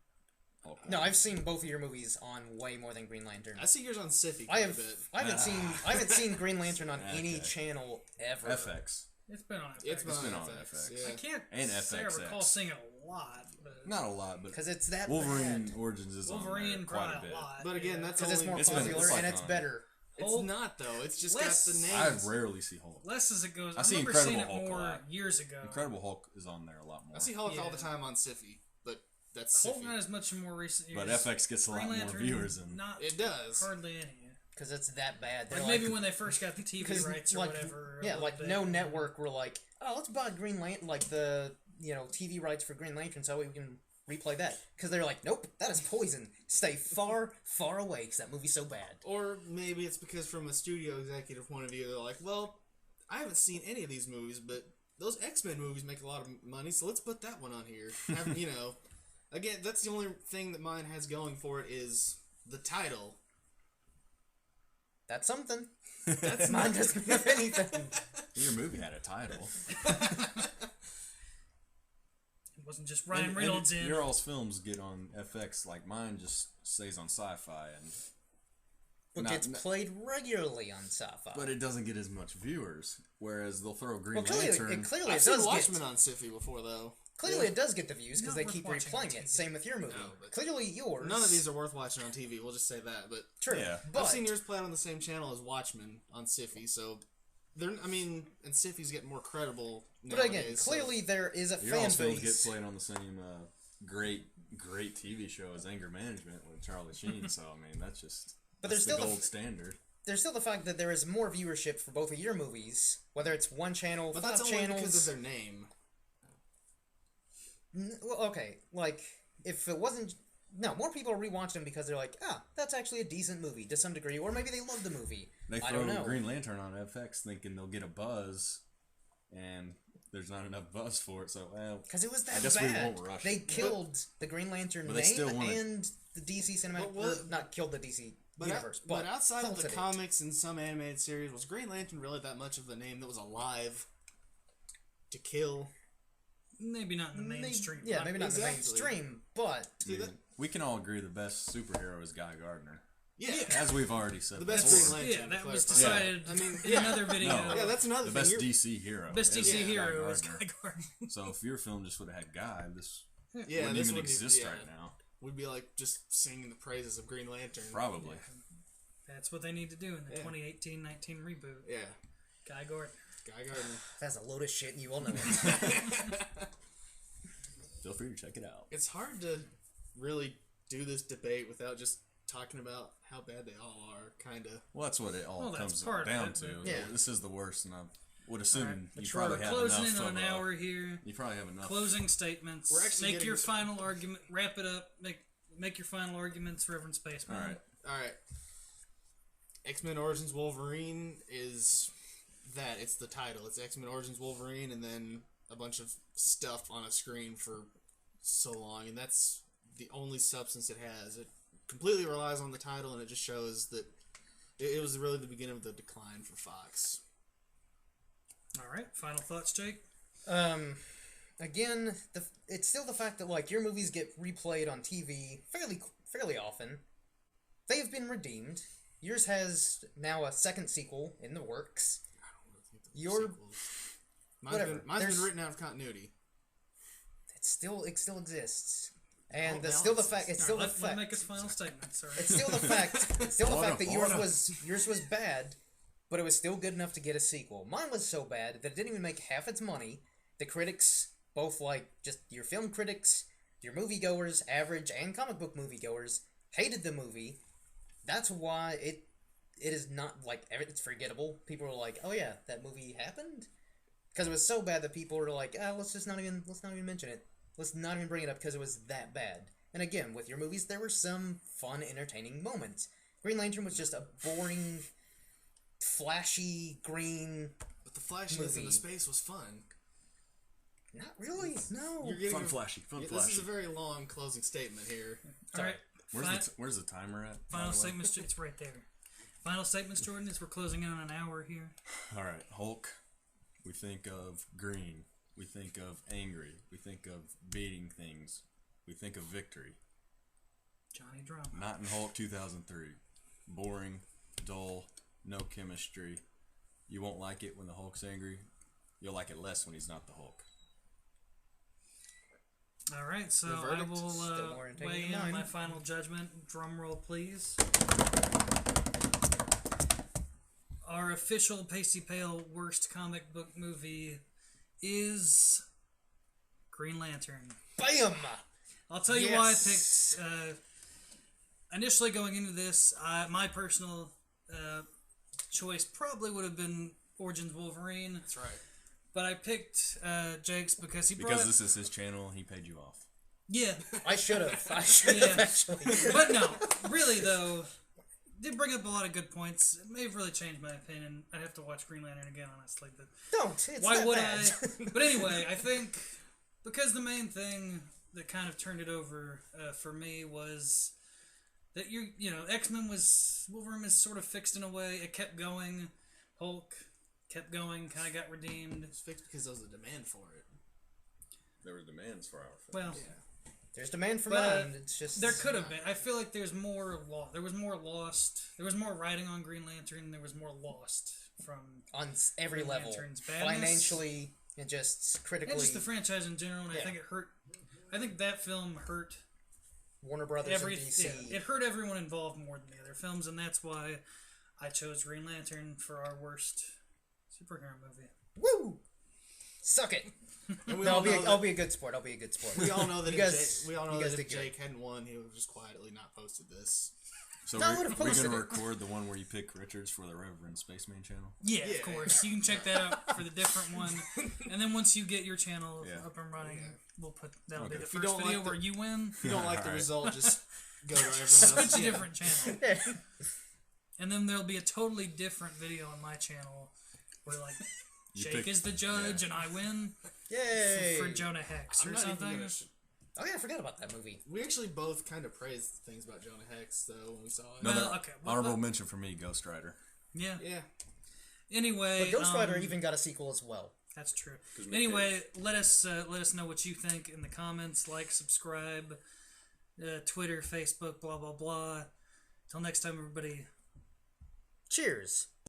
No, I've seen both of your movies on way more than Green Lantern. I see yours on Siffy. I quite a bit. I haven't seen Green Lantern on any Okay. channel ever. FX. It's been on FX. It's been on FX. FX. I Yeah. can't And say I FXX. recall seeing it a lot, but Not a lot, but Because it's that Wolverine bad. Origins is on Wolverine there quite a probably bit. a lot. But again, yeah. that's Because it's only. more It's been- popular it's like and it's on- better. It's Hulk- not though. It's just Less- got the I names. rarely see Hulk. less as it goes. I I see remember Incredible seeing it Hulk a more lot. years ago. Incredible Hulk is on there a lot more. I see Hulk all the Yeah. time on Siffy, but that's Hulk Siffy. not as much in more recent years. But FX gets a lot Green more Lantern, viewers than not It does. hardly any. Because it's that bad. They're Like maybe when they first got the TV because, rights or like, whatever. a yeah, little like bit. no network were like, oh, let's buy Green Lantern, like the TV rights for Green Lantern, so we can replay that. Because they're like, nope, that is poison. Stay far, far away, because that movie's so bad. Or maybe it's because from a studio executive point of view, they're like, well, I haven't seen any of these movies, but those X-Men movies make a lot of money, so let's put that one on here. Again, that's the only thing that mine has going for it is the title. That's something. That's Mine doesn't have anything. your movie had a title. It wasn't just Ryan Reynolds in. Your all's films get on FX, like mine just stays on Sci-Fi, and But Not- gets played regularly on Sci-Fi. but it doesn't get as much viewers. Whereas they'll throw Green well, clearly, Lantern. clearly I've it seen does Watchmen get. on Siffy before, though. Clearly, it does get the views because Not they worth keep watching on replaying it. TV. Same with your movie. No, but- Clearly, yours. None of these are worth watching on TV, we'll just say that. But true. Yeah. But I've seen yours played on the same channel as Watchmen on Siffy, so... and Siffy's getting more credible But nowadays. again, so- clearly there is a Your fan all's films get base. played on the same great TV show as Anger Management with Charlie Sheen. So I mean, that's just But that's there's still the the gold standard. There's still the fact that there is more viewership for both of your movies, whether it's one channel, But 5 that's only channels. because of their name. Well, okay, like if it wasn't, no, more people are rewatching them because they're like, that's actually a decent movie to some degree, or maybe they love the movie. They I throw don't know. Green Lantern on FX thinking they'll get a buzz, and there's not enough buzz for it. So Because it was that I guess bad. we won't rush They it. killed the Green Lantern But they name still wanna- and the DC cinematic. But what- or not killed the DC But, universe, but outside of the halted it. comics and some animated series, was Green Lantern really that much of a name that was alive to kill? Maybe not in the Maybe- mainstream. Yeah, maybe not in the Exactly. mainstream, but See, that, we can all agree the best superhero is Guy Gardner, yeah, as we've already said. the best before. Green Lantern. Yeah, to that was clarify. decided I mean, in another video. No. yeah, that's another The thing. best You're- DC hero. Best is DC Guy hero is Gardner. Guy Gardner. So if your film just would have had Guy, this yeah, wouldn't this even wouldn't exist yeah. right now. We'd be like just singing the praises of Green Lantern. Probably. That's what they need to do in the Yeah. 2018-19 reboot. Yeah, Guy Gardner. Guy Gardner. that's a load of shit, and you all know it. Feel free to check it out. It's hard to really do this debate without just talking about how bad they all are, kind of. Well, that's what it all Well, that's comes part of down it, to. but- Yeah. This is the worst, and I would assume Alright, you but probably we're have closing enough in on of an hour here. You probably have enough. Closing statements. We're actually make getting your to- final argument. Wrap it up. Make your final arguments, Reverend Spaceman. All right. All right. X-Men Origins Wolverine is that. It's the title. It's X-Men Origins Wolverine, and then a bunch of stuff on a screen for so long, and that's the only substance it has. It completely relies on the title, and it just shows that it was really the beginning of the decline for Fox. All right, final thoughts, Jake? Again, it's still the fact that, like, your movies get replayed on TV fairly often. They have been redeemed. Yours has now a second sequel in the works. I don't really think they're sequels. Mine's been written out of continuity. It still exists. And Oh, it's still the balances. fact. It's still the Let fact. make his final statement. Sorry. It's still the fact. It's still the Order, fact that order. yours was bad, but it was still good enough to get a sequel. Mine was so bad that it didn't even make half its money. The critics, both like just your film critics, your moviegoers, average and comic book moviegoers, hated the movie. That's why it is not like it's forgettable. People are like, "Oh yeah, that movie happened," because it was so bad that people were like, "Oh, let's not even mention it. Let's not even bring it up because it was that bad." And again, with your movies, there were some fun, entertaining moments. Green Lantern was just a boring, flashy green. But the flashiness in the space was fun. Not really. No. You're getting Fun, flashy. This is a very long closing statement here. All right. Where's the timer at? Final statements. It's right there. Final statements, Jordan, as we're closing in on an hour here. All right, Hulk. We think of green. We think of angry. We think of beating things. We think of victory. Johnny Drum. Not in Hulk 2003. Boring, dull, no chemistry. You won't like it when the Hulk's angry. You'll like it less when he's not the Hulk. All right, so The I verdict will is still more entertaining weigh than in on mine. my final judgment. Drum roll, please. Our official Pasty Pale worst comic book movie is Green Lantern. Bam! I'll tell you why I Yes. picked. Initially going into this, my personal choice probably would have been Origins Wolverine, That's right. but I picked Jake's because he brought. Because this is his channel, he paid you off. Yeah, I should have. Yeah. Actually. but no, really though, did bring up a lot of good points. It may have really changed my opinion. I'd have to watch Green Lantern again, honestly. But Don't. It's why that would bad. I? But anyway, I think because the main thing that kind of turned it over for me was that X-Men Wolverine is sort of fixed in a way. It kept going. Hulk kept going, kind of got redeemed. It's fixed because there was a demand for it. There were demands for our Well, There's demand for But, mine. It's just there could have been. I feel like there's more There was more lost. There was more writing on Green Lantern. There was more lost from on every Green level, Lantern's badness. financially and just critically. and just the franchise in general. And I Yeah. think it hurt. I think that film hurt Warner Brothers and DC. Yeah, it hurt everyone involved more than the other films, and that's why I chose Green Lantern for our worst superhero movie. Woo! Suck it. And we No, all know I'll be a good sport. I'll be a good sport. We all know that You if guys- Jake, we all know you that guys if did good. Jake hadn't won, he would have just quietly not posted this. So No, I we're would've going posted to it. record the one where you pick Richards for the Reverend Spaceman channel? Yeah, Yeah. of course. You can check that out for the different one, and then once you get your channel Yeah. up and running, we'll put that'll be Okay. the If you first don't video like the- where you win. If you don't like the Alright. result, just go to everyone Switch else. a different channel, and then there'll be a totally different video on my channel where like You Jake pick- is the judge and I win Yay! for Jonah Hex I'm or not even something. gonna Oh yeah, I forgot about that movie. We actually both kind of praised things about Jonah Hex, though, when we saw it. No. Another okay, well, honorable mention for me, Ghost Rider. Yeah. Yeah. Anyway, But Ghost Rider even got a sequel as well. That's true. 'Cause we Anyway, let us know what you think in the comments. Like, subscribe, Twitter, Facebook, blah blah blah. Till next time, everybody. Cheers.